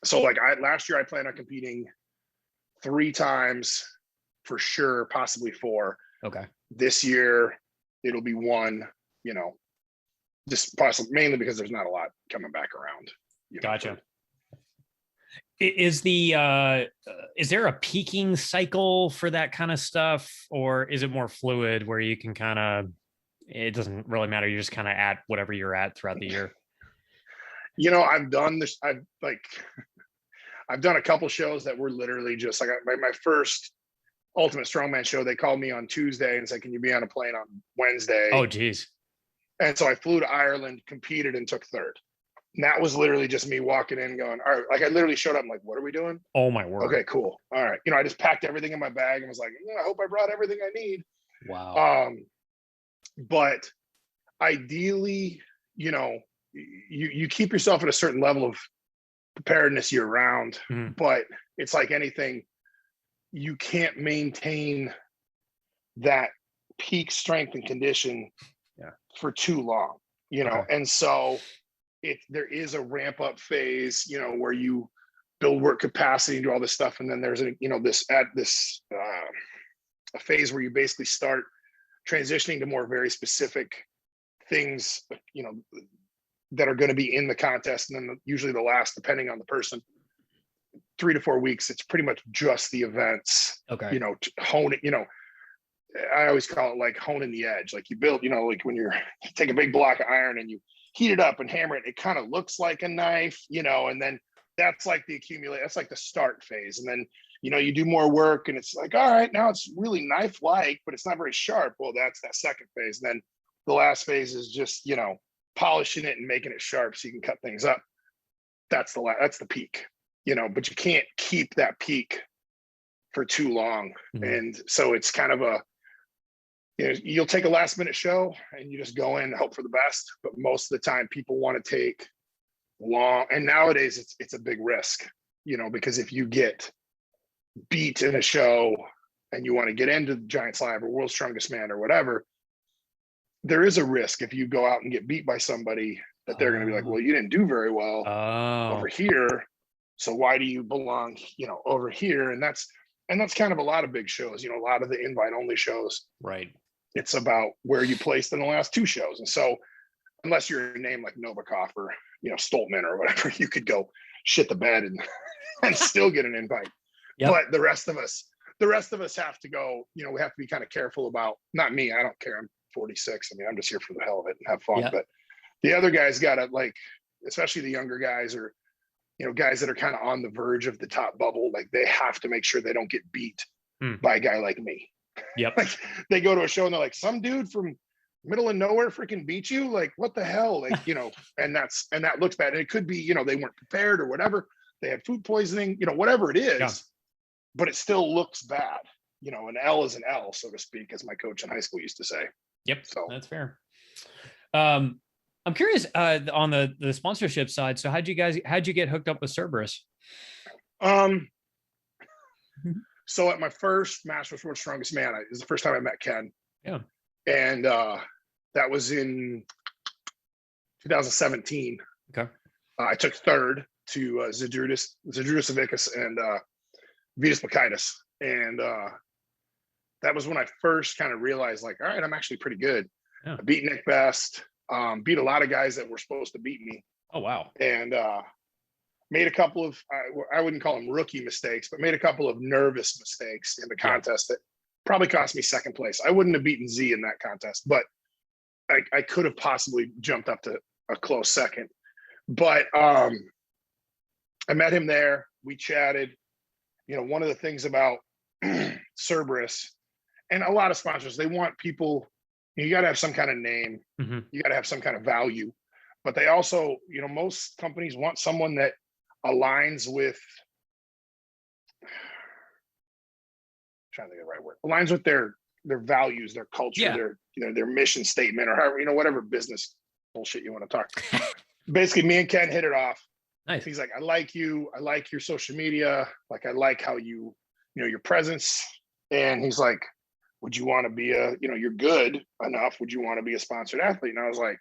So like last year I planned on competing 3 times for sure, possibly 4. This year it'll be 1, you know, just possibly mainly because there's not a lot coming back around. You know, gotcha. Is there a peaking cycle for that kind of stuff, or is it more fluid where you can kind of, it doesn't really matter, you're just kind of at whatever you're at throughout the year? You know, I've done this. I've done a couple shows that were literally just like my first Ultimate Strongman show. They called me on Tuesday and said, "Can you be on a plane on Wednesday?" Oh, geez. And so I flew to Ireland, competed, and took 3rd. And that was literally just me walking in, going, "All right." Like I literally showed up. I'm like, "What are we doing?" Oh my word. Okay, cool. All right. You know, I just packed everything in my bag and was like, "I hope I brought everything I need." Wow. But ideally, you know, you keep yourself at a certain level of preparedness year round, but it's like anything, you can't maintain that peak strength and condition for too long, you know. And so there is a ramp up phase, you know, where you build work capacity and do all this stuff, and then there's a, you know, a phase where you basically start transitioning to more very specific things, you know, that are going to be in the contest. And then usually the last, depending on the person, 3 to 4 weeks, it's pretty much just the events, you know, to hone it. You know, I always call it like honing the edge. Like you build, you know, like when you take a big block of iron and you heat it up and hammer it, it kind of looks like a knife, you know, and then that's like the accumulate, that's like the start phase. And then, you know, you do more work and it's like, all right, now it's really knife-like, but it's not very sharp. Well, that's that second phase. And then the last phase is just, you know, polishing it and making it sharp so you can cut things up. That's the peak, you know, but you can't keep that peak for too long. And so it's kind of a, you know, you'll take a last minute show and you just go in and hope for the best. But most of the time people want to take long, and nowadays it's a big risk, you know, because if you get beat in a show and you want to get into Giant Slab or World's Strongest Man or whatever, there is a risk if you go out and get beat by somebody that they're going to be like, well, you didn't do very well over here, so why do you belong, you know, over here? And that's kind of a lot of big shows, you know, a lot of the invite only shows, right? It's about where you placed in the last 2 shows. And so unless you're a name like Novikov or, you know, Stoltman or whatever, you could go shit the bed and still get an invite. But the rest of us have to go, you know, we have to be kind of careful about, not me, I don't care, I'm 46. I mean, I'm just here for the hell of it and have fun. But the other guys gotta, like, especially the younger guys, or, you know, guys that are kind of on the verge of the top bubble, like they have to make sure they don't get beat by a guy like me. Like they go to a show and they're like, some dude from middle of nowhere freaking beat you, like what the hell, like, you know. And that looks bad. And it could be, you know, they weren't prepared or whatever, they had food poisoning, you know, whatever it is, but it still looks bad. You know, an L is an L, so to speak, as my coach in high school used to say. So that's fair. I'm curious on the sponsorship side. So how'd you get hooked up with Cerberus? So at my first Masters World's Strongest Man, it was the first time I met Ken. And that was in 2017. I took 3rd. to Zydrunas Savickas and Vitas Makaitis. And that was when I first kind of realized, like, all right, I'm actually pretty good. Yeah. I beat Nick Best, beat a lot of guys that were supposed to beat me. Oh, wow. And made a couple of, I wouldn't call them rookie mistakes, but made a couple of nervous mistakes in the contest that probably cost me second place. I wouldn't have beaten Z in that contest, but I could have possibly jumped up to a close second. But I met him there. We chatted. You know, one of the things about Cerberus and a lot of sponsors, they want people, you got to have some kind of name. Mm-hmm. You got to have some kind of value. But they also, you know, most companies want someone that aligns with, I'm trying to think of the right word, aligns with their values, their culture, their, you know, their mission statement, or however, you know, whatever business bullshit you want to talk. Basically, me and Ken hit it off. Nice. He's like, I like you. I like your social media. Like, I like how you know, your presence. And he's like, would you want to be you know, you're good enough. Would you want to be a sponsored athlete? And I was like,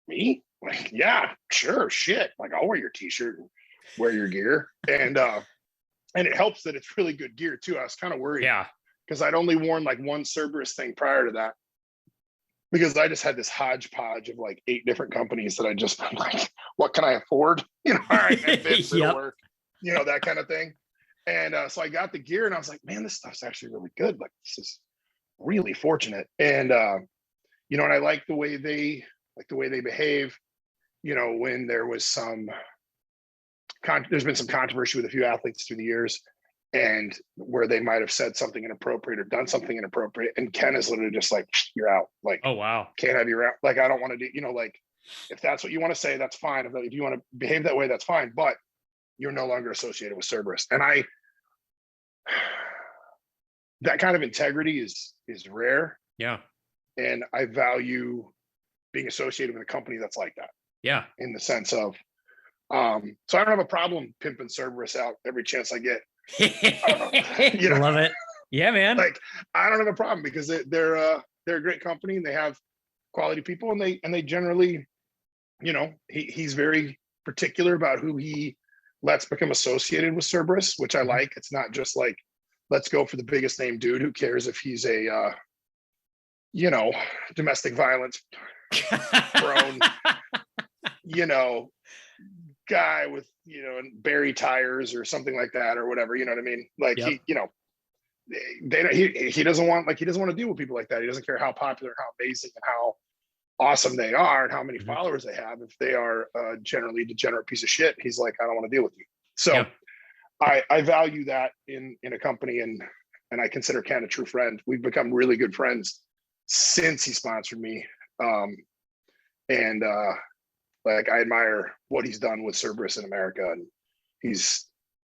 me? Like, yeah, sure, shit. Like, I'll wear your t-shirt and wear your gear. And it helps that it's really good gear too. I was kind of worried. Yeah. Because I'd only worn like one Cerberus thing prior to that. Because I just had this hodgepodge of like 8 different companies that I just like, what can I afford? You know, all right, it'll work, you know, that kind of thing. And so I got the gear and I was like, man, this stuff's actually really good. Like, this is really fortunate. And you know, and I like the way they behave. You know, when there was there's been some controversy with a few athletes through the years, and where they might have said something inappropriate or done something inappropriate, and Ken is literally just like, you're out. Like, oh wow, can't have you out. Like, I don't want to do, you know, like, if that's what you want to say, that's fine. If you want to behave that way, that's fine, but you're no longer associated with Cerberus. And that kind of integrity is rare. Yeah. And I value being associated with a company that's like that. Yeah. In the sense of, so I don't have a problem pimping Cerberus out every chance I get. You know? Love it. Yeah, man. Like, I don't have a problem because they're a great company and they have quality people, and they generally, you know, he's very particular about who he lets become associated with Cerberus, which I like. It's not just like, let's go for the biggest name dude. Who cares if he's a you know, domestic violence prone, you know, guy with, you know, Barry tires or something like that or whatever, you know what I mean? Like, he, you know, he doesn't want to deal with people like that. He doesn't care how popular, how amazing, and how awesome they are and how many followers they have. If they are a generally degenerate piece of shit, he's like, I don't want to deal with you. So I value that in a company, and I consider Ken a true friend. We've become really good friends since he sponsored me. Like, I admire what he's done with Cerberus in America, and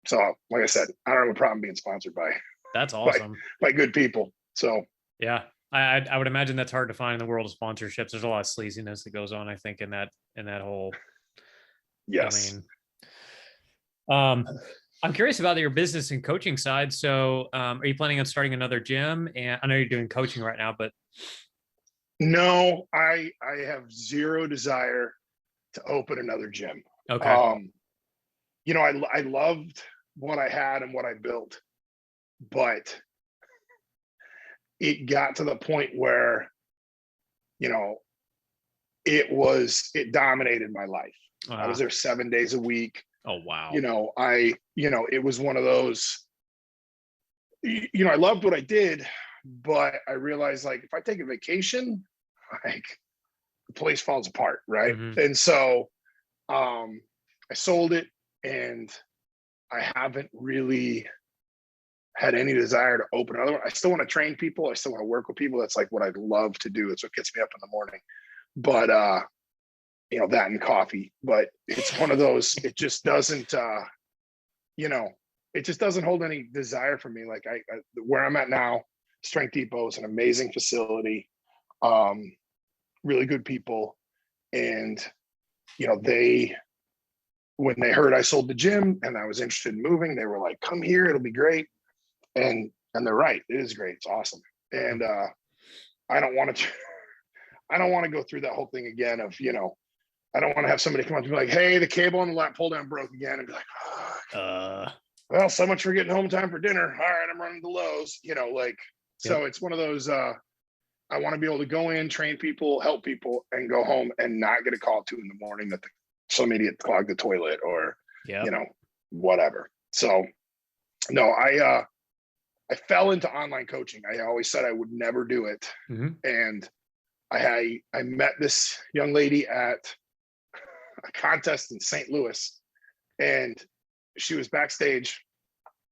so like I said, I don't have a problem being sponsored by that's awesome by good people. So yeah, I would imagine that's hard to find in the world of sponsorships. There's a lot of sleaziness that goes on, I think, in that whole yes. I'm curious about your business and coaching side. So are you planning on starting another gym? And I know you're doing coaching right now, but no, I have zero desire to open another gym. Okay. You know, I loved what I had and what I built, but it got to the point where, you know, it dominated my life. I was there 7 days a week. Oh, wow. You know, it was one of those, you know, I loved what I did, but I realized, like, if I take a vacation, like, the place falls apart. Right. Mm-hmm. And so I sold it, and I haven't really had any desire to open another one. I still want to train people. I still want to work with people. That's like what I'd love to do. It's what gets me up in the morning. But you know, that and coffee. But it's one of those, it just doesn't you know, it just doesn't hold any desire for me. Like, I where I'm at now, Strength Depot is an amazing facility, really good people. And, you know, when they heard I sold the gym and I was interested in moving, they were like, come here, it'll be great. And they're right. It is great. It's awesome. And I don't want to go through that whole thing again of, you know, I don't want to have somebody come up to be like, hey, the cable on the lat pull down broke again, and be like, well, so much for getting home time for dinner. All right, I'm running to Lowe's, like, so it's one of those, I want to be able to go in, train people, help people, and go home and not get a call at 2 a.m. that some idiot clogged the toilet or, whatever. So no, I fell into online coaching. I always said I would never do it. And I met this young lady at a contest in St. Louis, and she was backstage,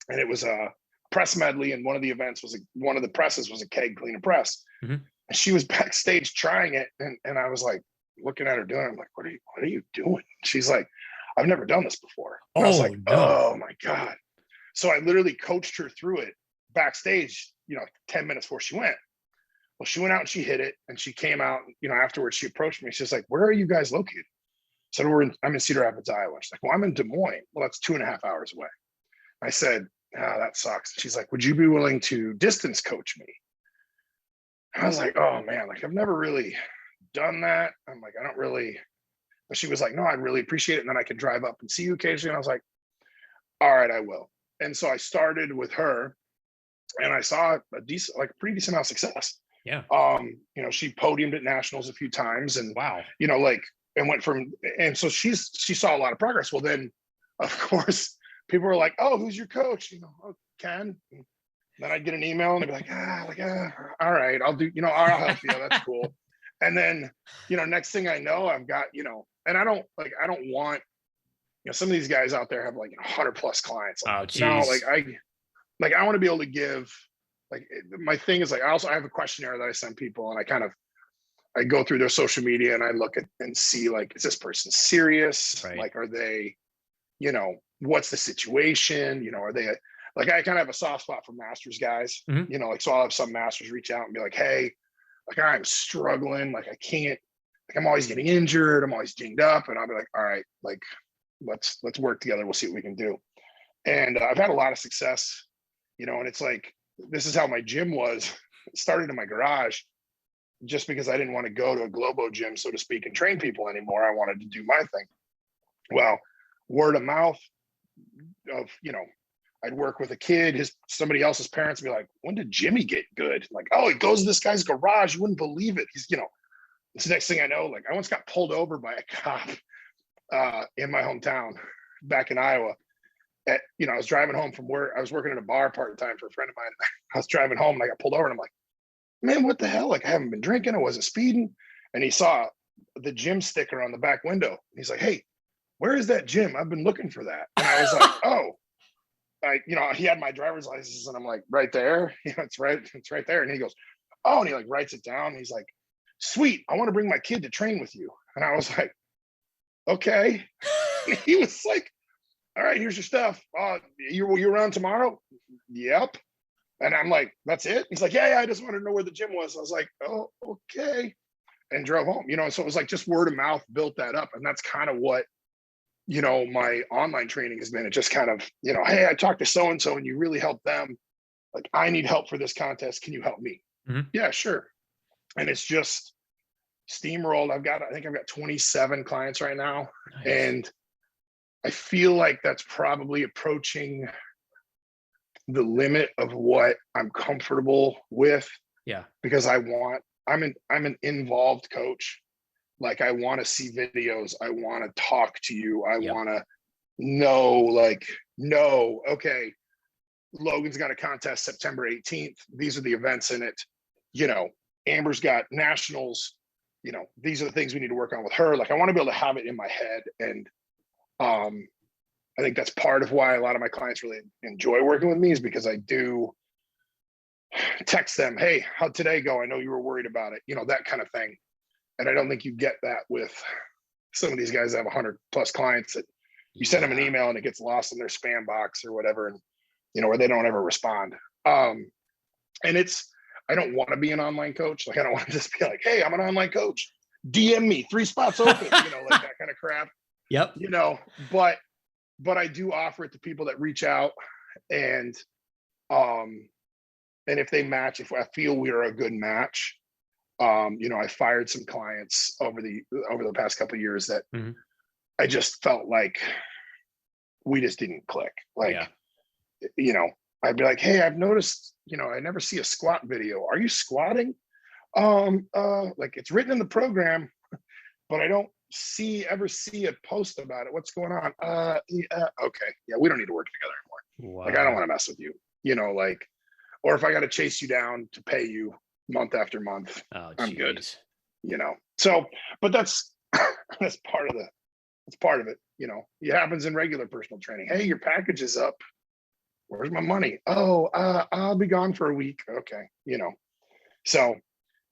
and it was a press medley, and one of the events was one of the presses was a keg clean and press. And she was backstage trying it, and I was like looking at her doing it. I'm like, what are you doing? She's like, I've never done this before. And I was like, oh my God. So I literally coached her through it backstage, 10 minutes before she went. Well, she went out and she hit it, and she came out, afterwards she approached me. She's like, where are you guys located? I said, I'm in Cedar Rapids, Iowa. She's like, well, I'm in Des Moines. Well, that's 2.5 hours away. I said, that sucks. She's like, would you be willing to distance coach me? I was like, oh man, like I've never really done that. I'm like, I don't really, but she was like, no, I'd really appreciate it. And then I could drive up and see you occasionally. And I was like, all right, I will. And so I started with her, and I saw a pretty decent amount of success. Yeah. She podiumed at nationals a few times, and wow, and went from, and so she saw a lot of progress. Well, then of course people were like, oh, who's your coach? Oh, Ken. And then I'd get an email and they'd be like, all right, I'll do, I'll help you. That's cool. And then, next thing I know, I've got, and I don't want, some of these guys out there have like 100 plus clients. Like, oh, geez. No, I want to be able to give, my thing is I have a questionnaire that I send people, and I go through their social media and I look at and see, like, is this person serious? Right. Like, are they, what's the situation? Are they, I kind of have a soft spot for masters guys, so I'll have some masters reach out and be like, hey, like I'm struggling. Like I can't, like I'm always getting injured. I'm always dinged up. And I'll be like, all right, like, let's work together. We'll see what we can do. And I've had a lot of success, and it's like, this is how my gym was. It started in my garage, just because I didn't want to go to a Globo gym, so to speak, and train people anymore. I wanted to do my thing. Well, word of mouth of, I'd work with a kid, somebody else's parents would be like, when did Jimmy get good? Like, oh, he goes to this guy's garage. You wouldn't believe it. He's, it's the next thing I know, like I once got pulled over by a cop in my hometown back in Iowa. I was driving home from work. I was working at a bar part-time for a friend of mine. I was driving home and I got pulled over, and I'm like, man, what the hell? Like, I haven't been drinking. I wasn't speeding. And he saw the gym sticker on the back window. He's like, hey, where is that gym? I've been looking for that. And I was like, oh, he had my driver's license, and I'm like, right there. It's right there. And he goes, oh, and he like writes it down. He's like, sweet, I want to bring my kid to train with you. And I was like, okay. He was like, all right, here's your stuff. You around tomorrow? Yep. And I'm like, that's it? He's like, yeah, I just wanted to know where the gym was. I was like, oh, okay. And drove home, so it was like just word of mouth built that up. And that's kind of what, my online training has been. It just kind of, hey, I talked to so-and-so and you really helped them. Like, I need help for this contest. Can you help me? Yeah, sure. And it's just steamrolled. I think I've got 27 clients right now. Nice. And I feel like that's probably approaching the limit of what I'm comfortable with. Yeah. Because I'm an involved coach. Like, I want to see videos. I want to talk to you. I want to know, okay, Logan's got a contest September 18th. These are the events in it. Amber's got nationals. These are the things we need to work on with her. Like, I want to be able to have it in my head. And I think that's part of why a lot of my clients really enjoy working with me, is because I do text them, hey, how'd today go? I know you were worried about it, that kind of thing. And I don't think you get that with some of these guys that have 100 plus clients, that you send them an email and it gets lost in their spam box or whatever, and where they don't ever respond. And I don't want to be an online coach. Like, I don't want to just be like, hey, I'm an online coach. DM me, 3 spots open, like that kind of crap. Yep. But I do offer it to people that reach out, and if they match, if I feel we are a good match, I fired some clients over the past couple of years that Mhm. I just felt like we just didn't click. Like, I'd be like, hey, I've noticed, I never see a squat video. Are you squatting? Like it's written in the program, but I don't ever see a post about it. What's going on? Okay. Yeah, we don't need to work together anymore. Wow. Like, I don't want to mess with you, or if I got to chase you down to pay you month after month, I'm good, So, but that's part of it. It happens in regular personal training. Hey, your package is up. Where's my money? Oh, I'll be gone for a week. Okay. So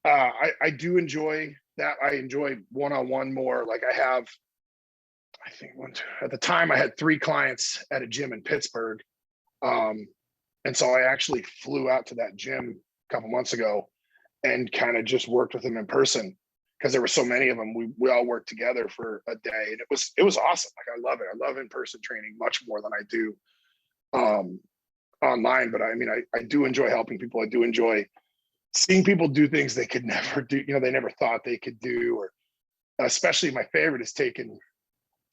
I do enjoy that. I enjoy one-on-one more. Like I think at the time I had 3 clients at a gym in Pittsburgh. And so I actually flew out to that gym a couple months ago and kind of just worked with them in person because there were so many of them. We all worked together for a day, and it was awesome. Like, I love it. I love in-person training much more than I do online. But I mean, I do enjoy helping people. I do enjoy seeing people do things they could never do, they never thought they could do. Or especially my favorite is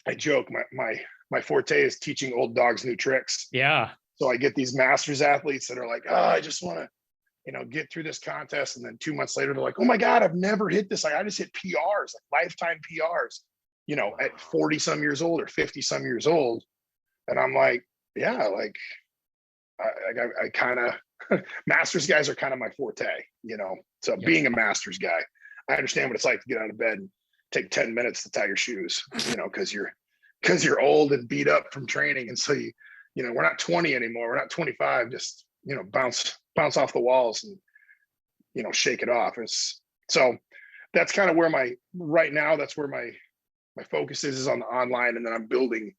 I joke, my forte is teaching old dogs new tricks. Yeah. So I get these masters athletes that are like, oh, I just want to, get through this contest. And then 2 months later, they're like, oh my God, I've never hit this. Like, I just hit PRs, like lifetime PRs, at 40 some years old or 50 some years old. And I'm like, yeah, like I kind of, masters guys are kind of my forte, So being a masters guy, I understand what it's like to get out of bed and take 10 minutes to tie your shoes, because you're old and beat up from training. And so we're not 20 anymore. We're not 25. Just, bounce off the walls and, shake it off. So that's kind of where right now, that's where my focus is on the online. And then I'm going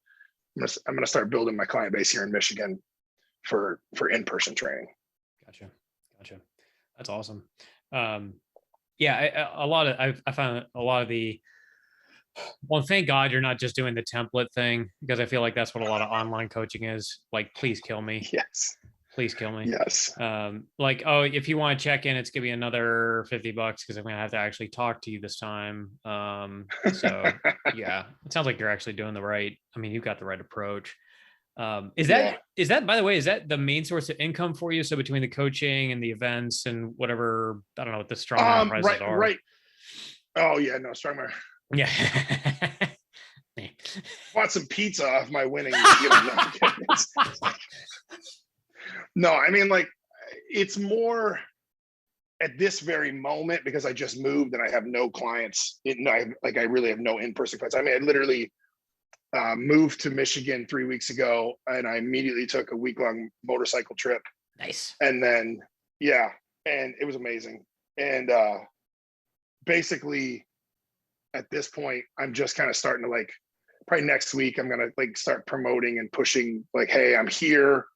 to start building my client base here in Michigan for in-person training. Gotcha. That's awesome. Yeah, I found a lot of well, thank God you're not just doing the template thing, because I feel like that's what a lot of online coaching is. Like, please kill me. Yes. Please kill me. Yes. Like, oh, if you want to check in, it's gonna be another $50 because I'm gonna have to actually talk to you this time. So yeah, it sounds like you're actually doing you've got the right approach. Is that, by the way, is that the main source of income for you? So between the coaching and the events and whatever, I don't know what the Strongman prizes are. Right. Oh yeah, no, Strongman. Yeah. Want some pizza off my winning. No, I mean, like, it's more at this very moment because I just moved and I have no clients. I really have no in-person clients. I mean, I literally moved to Michigan 3 weeks ago, and I immediately took a week-long motorcycle trip. Nice. And then, and it was amazing. And basically, at this point, I'm just kind of starting to probably next week, I'm going to start promoting and pushing, hey, I'm here.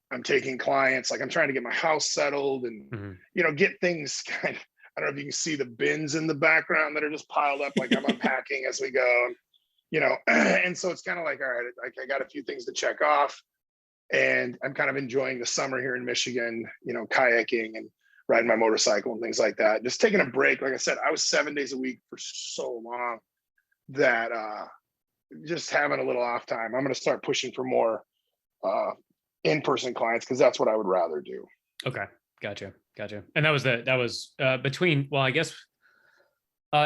I'm taking clients. I'm trying to get my house settled and, get things kind of, I don't know if you can see the bins in the background that are just piled up. I'm unpacking as we go, and so it's kind of all right, I got a few things to check off, and I'm kind of enjoying the summer here in Michigan, kayaking and riding my motorcycle and things like that. Just taking a break. Like I said, I was 7 days a week for so long that just having a little off time. I'm going to start pushing for more in-person clients because that's what I would rather do. Okay. Gotcha. And that was between, well, I guess,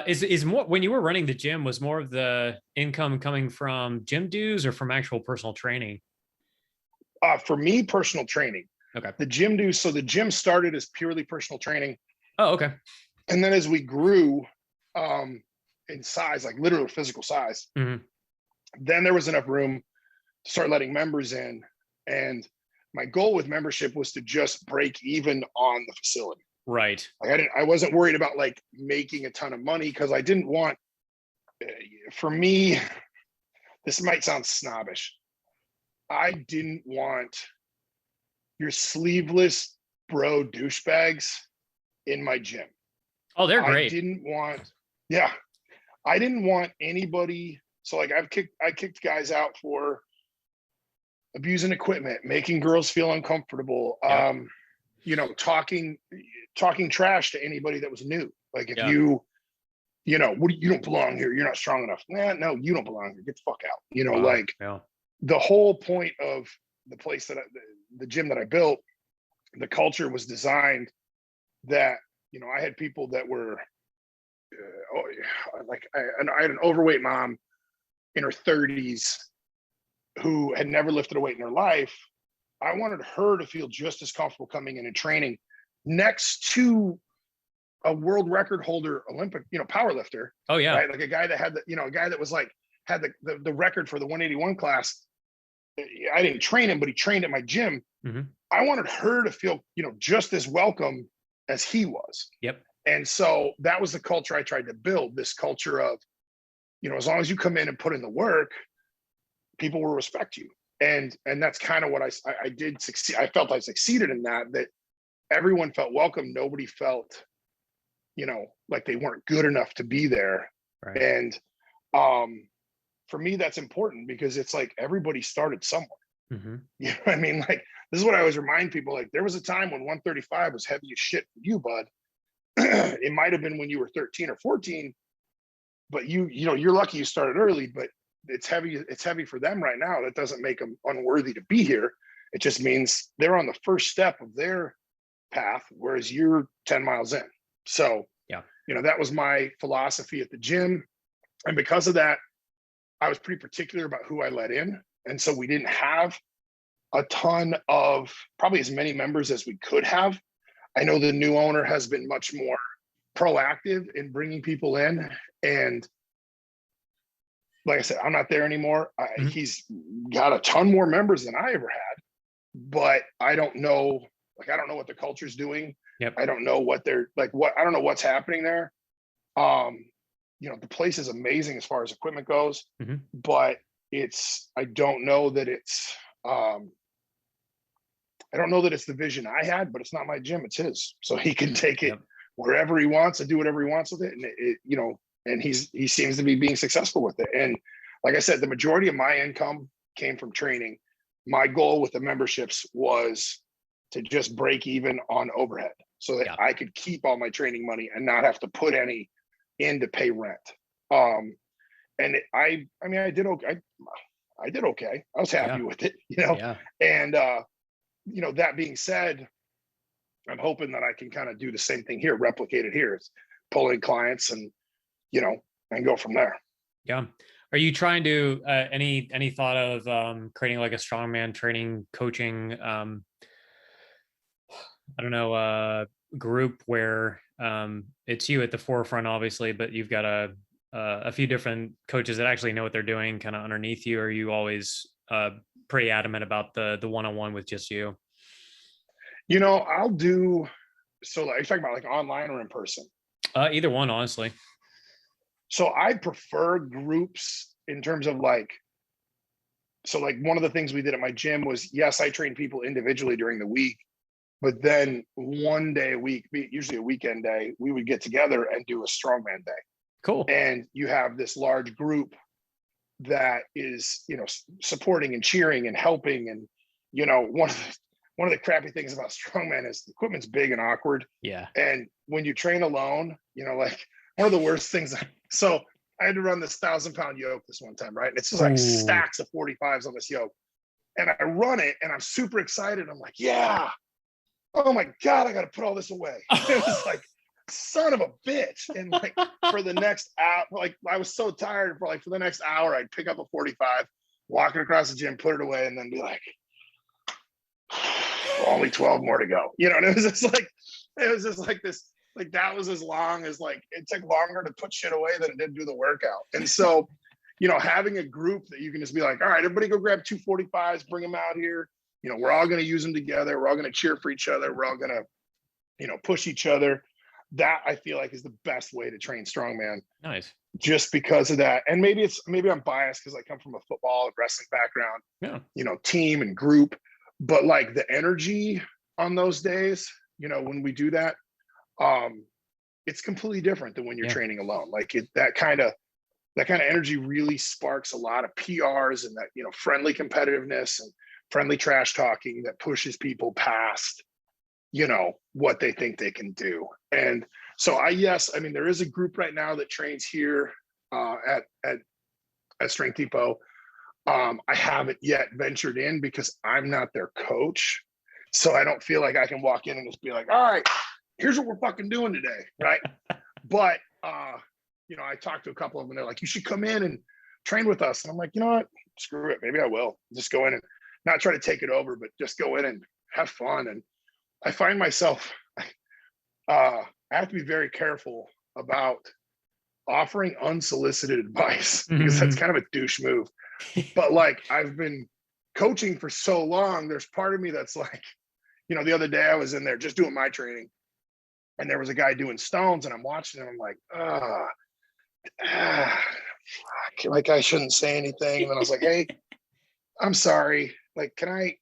is more when you were running the gym, was more of the income coming from gym dues or from actual personal training? For me, personal training. Okay. The gym dues. So the gym started as purely personal training. Oh, okay. And then as we grew in size, like literal physical size, then there was enough room to start letting members in. And my goal with membership was to just break even on the facility. Right. I wasn't worried about making a ton of money because I didn't want, for me, this might sound snobbish. I didn't want your sleeveless bro douchebags in my gym. Oh, they're great. I didn't want anybody. So I kicked guys out for abusing equipment, making girls feel uncomfortable, talking trash to anybody that was new. Like if Yeah. you know, you don't belong here. You're not strong enough. Nah, no, you don't belong here. Get the fuck out. You know, Wow. like Yeah. the whole point of the place that the gym that I built, the culture was designed that, you know, I had people that were I had an overweight mom in her 30s who had never lifted a weight in her life. I wanted her to feel just as comfortable coming in and training next to a world record holder, Olympic, you know, power lifter. Oh yeah. Right. Like a guy that had the, you know, a guy that was like, had the record for the 181 class. I didn't train him, but he trained at my gym. Mm-hmm. I wanted her to feel, you know, just as welcome as he was. Yep. And so that was the culture I tried to build, this culture of, you know, as long as you come in and put in the work, people will respect you. And that's kind of what I did succeed. I felt I succeeded in that everyone felt welcome. Nobody felt, you know, like they weren't good enough to be there. Right. And for me, that's important because it's like everybody started somewhere. Mm-hmm. You know what I mean? Like, this is what I always remind people. Like, there was a time when 135 was heavy as shit for you, bud. It might have been when you were 13 or 14, but you know, you're lucky you started early, but it's heavy for them right now. That doesn't make them unworthy to be here. It just means they're on the first step of their path, whereas you're 10 miles in. So, yeah, you know, that was my philosophy at the gym. And because of that, I was pretty particular about who I let in. And so we didn't have a ton of, probably as many members as we could have. I know the new owner has been much more proactive in bringing people in. And like I said, I'm not there anymore. Mm-hmm. He's got a ton more members than I ever had, but I don't know what the culture's doing. Yep. I don't know what they're like, I don't know what's happening there. You know, the place is amazing as far as equipment goes, mm-hmm. but I don't know that it's the vision I had, but it's not my gym, it's his. So he can take it wherever he wants and do whatever he wants with it. And you know, and he seems to be being successful with it. And like I said, the majority of my income came from training. My goal with the memberships was to just break even on overhead so that I could keep all my training money and not have to put any in to pay rent. And I mean, I did okay. I did okay. I was happy with it, you know? Yeah. And, you know, that being said, I'm hoping that I can kind of do the same thing here, replicate it here. It's pull in clients and, you know, and go from there. Yeah. Are you trying to, any thought of creating like a strongman training coaching, I don't know, group where it's you at the forefront, obviously, but you've got a few different coaches that actually know what they're doing kind of underneath you? Or are you always pretty adamant about the one-on-one with just you? You know, I'll do, so like, are you talking about like online or in person? Either one, honestly. So I prefer groups in terms of like, so like one of the things we did at my gym was, yes, I train people individually during the week, but then one day a week, usually a weekend day, we would get together and do a strongman day. Cool. And you have this large group that is, you know, supporting and cheering and helping. And, you know, one of the crappy things about strongman is the equipment's big and awkward. Yeah. And when you train alone, you know, like one of the worst things. So I had to run this 1,000-pound yoke this one time, right? And it's just like stacks of 45s on this yoke. And I run it and I'm super excited. I'm like, yeah. Oh my God, I got to put all this away. It was like, son of a bitch. And like for the next hour, like I was so tired for the next hour, I'd pick up a 45, walk it across the gym, put it away, and then be like, only 12 more to go. You know, and it was just like this, like that was as long as like, it took longer to put shit away than it did do the workout. And so, you know, having a group that you can just be like, all right, everybody go grab 2 45s, bring them out here. You know, we're all going to use them together. We're all going to cheer for each other. We're all going to, you know, push each other. That I feel like is the best way to train strongman. Nice. Just because of that. And maybe I'm biased because I come from a football and wrestling background, you know, team and group, but like the energy on those days, you know, when we do that, it's completely different than when you're training alone. Like that kind of energy really sparks a lot of PRs and that, you know, friendly competitiveness and friendly trash talking that pushes people past, you know, what they think they can do. And So I mean, there is a group right now that trains here at Strength Depot. I haven't yet ventured in because I'm not their coach. So I don't feel like I can walk in and just be like, all right, here's what we're fucking doing today. Right. But, you know, I talked to a couple of them and they're like, you should come in and train with us. And I'm like, you know what? Screw it. Maybe I will just go in and not try to take it over, but just go in and have fun. And I find myself, I have to be very careful about offering unsolicited advice because that's kind of a douche move. But like, I've been coaching for so long, there's part of me that's like, you know, the other day I was in there just doing my training and there was a guy doing stones and I'm watching him. I'm like, fuck, like I shouldn't say anything. And then I was like, hey, I'm sorry. Like, I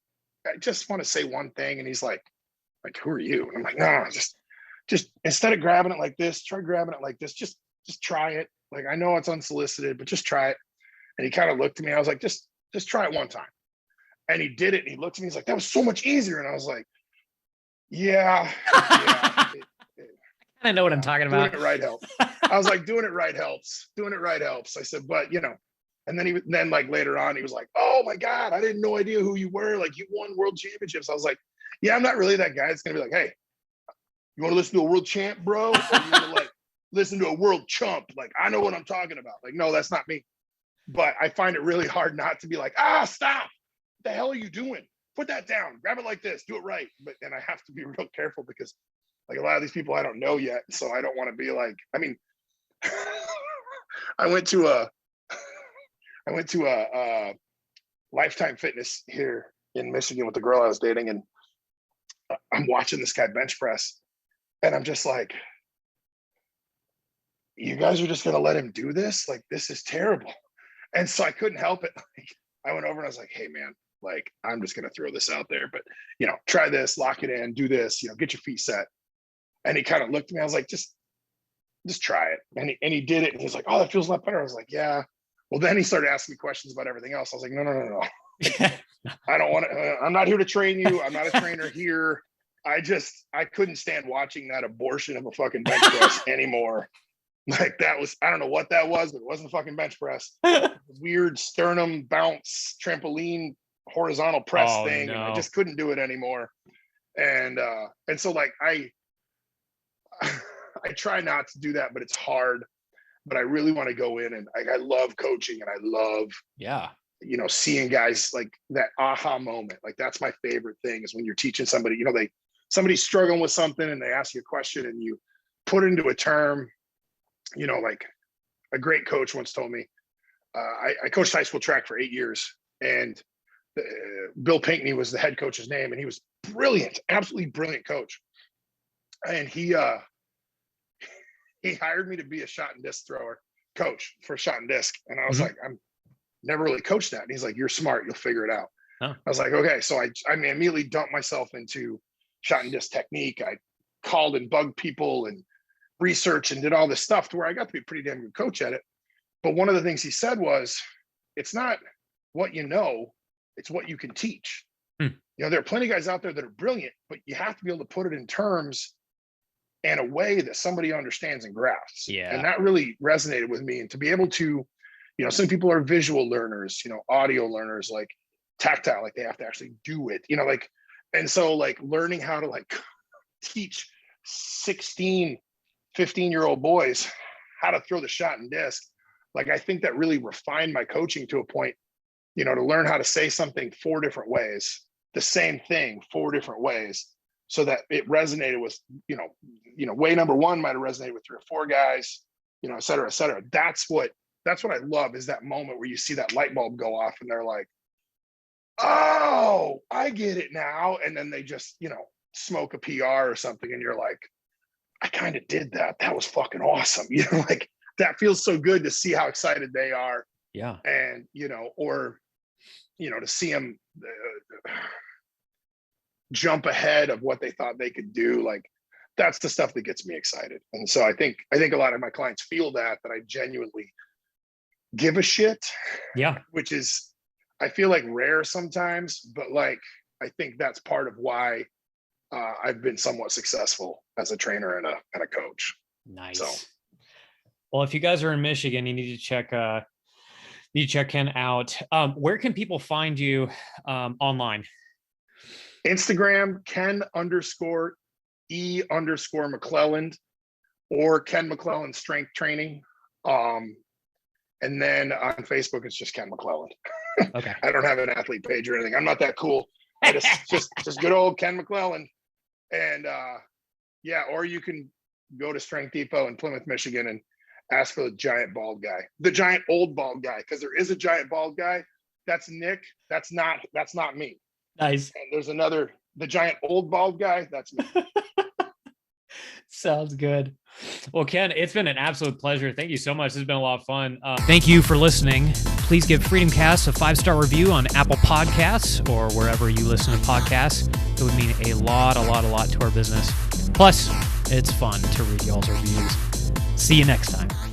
just want to say one thing. And he's like, who are you? And I'm like, no, just instead of grabbing it like this, try grabbing it like this. Just try it. Like, I know it's unsolicited, but just try it. And he kind of looked at me. I was like, just try it one time. And he did it. And he looked at me. He's like, that was so much easier. And I was like, yeah. I know what I'm talking about. Doing it right helps. I was like, doing it right helps. Doing it right helps. I said, but you know, and then like later on, he was like, oh my God, I didn't no idea who you were. Like, you won world championships. I was like, yeah, I'm not really that guy. It's going to be like, hey, you want to listen to a world champ, bro? Or you want to like listen to a world chump? Like, I know what I'm talking about. Like, no, that's not me. But I find it really hard not to be like, stop. What the hell are you doing? Put that down. Grab it like this. Do it right. And I have to be real careful because like a lot of these people I don't know yet. So I don't want to be like, I mean, I went to a Lifetime Fitness here in Michigan with the girl I was dating. And I'm watching this guy bench press. And I'm just like, you guys are just going to let him do this? Like, this is terrible. And so I couldn't help it. Like, I went over and I was like, hey man, like, I'm just going to throw this out there, but you know, try this, lock it in, do this, you know, get your feet set. And he kind of looked at me. I was like, just try it. And he did it. And he's like, oh, that feels a lot better. I was like, yeah. Well, then he started asking me questions about everything else. I was like, no. I don't want to, I'm not here to train you. I'm not a trainer here. I couldn't stand watching that abortion of a fucking bench press anymore. Like, that was, I don't know what that was, but it wasn't a fucking bench press. Weird sternum bounce trampoline horizontal press thing. No. And I just couldn't do it anymore. And so like I try not to do that, but it's hard. But I really want to go in and I love coaching and I love, you know, seeing guys like that aha moment. Like, that's my favorite thing is when you're teaching somebody, you know, somebody's struggling with something and they ask you a question and you put it into a term. You know, like a great coach once told me, I coached high school track for 8 years and Bill Pinkney was the head coach's name. And he was brilliant, absolutely brilliant coach. And he hired me to be a shot and disc thrower coach for shot and disc. And I was like, I'm never really coached that. And he's like, you're smart, you'll figure it out. Huh. I was like, okay. So I mean, immediately dumped myself into shot and disc technique. I called and bugged people and research and did all this stuff to where I got to be a pretty damn good coach at it. But one of the things he said was, it's not what you know, it's what you can teach. You know, there are plenty of guys out there that are brilliant, but you have to be able to put it in terms and a way that somebody understands and grasps. Yeah. And that really resonated with me. And to be able to, you know, some people are visual learners, you know, audio learners, like tactile, like they have to actually do it, you know, like, and so like learning how to like teach 15-year-old boys how to throw the shot and disc. Like, I think that really refined my coaching to a point, you know, to learn how to say something 4 different ways, the same thing 4 different ways, so that it resonated with, you know, way number 1 might've resonated with 3 or 4 guys, you know, et cetera, et cetera. That's what I love, is that moment where you see that light bulb go off and they're like, oh, I get it now. And then they just, you know, smoke a PR or something. And you're like, I kind of did that. That was fucking awesome. You know, like, that feels so good to see how excited they are. Yeah. And, you know, or, you know, to see them jump ahead of what they thought they could do. Like, that's the stuff that gets me excited. And so I think a lot of my clients feel that I genuinely give a shit. Yeah. Which is, I feel like rare sometimes, but like, I think that's part of why I've been somewhat successful as a trainer and a coach. Nice. So, well, if you guys are in Michigan, you need to check Ken out. Where can people find you online? Instagram, Ken_E_McClelland, or Ken McClelland Strength Training. And then on Facebook, it's just Ken McClelland. Okay. I don't have an athlete page or anything. I'm not that cool. I just good old Ken McClelland. And or you can go to Strength Depot in Plymouth, Michigan, and ask for the giant bald guy, the giant old bald guy, because there is a giant bald guy. That's Nick. That's not me. Nice. And there's the giant old bald guy. That's me. Sounds good. Well, Ken, it's been an absolute pleasure. Thank you so much. This has been a lot of fun. Thank you for listening. Please give FreedomCast a 5-star review on Apple Podcasts or wherever you listen to podcasts. It would mean a lot to our business. Plus, it's fun to read y'all's reviews. See you next time.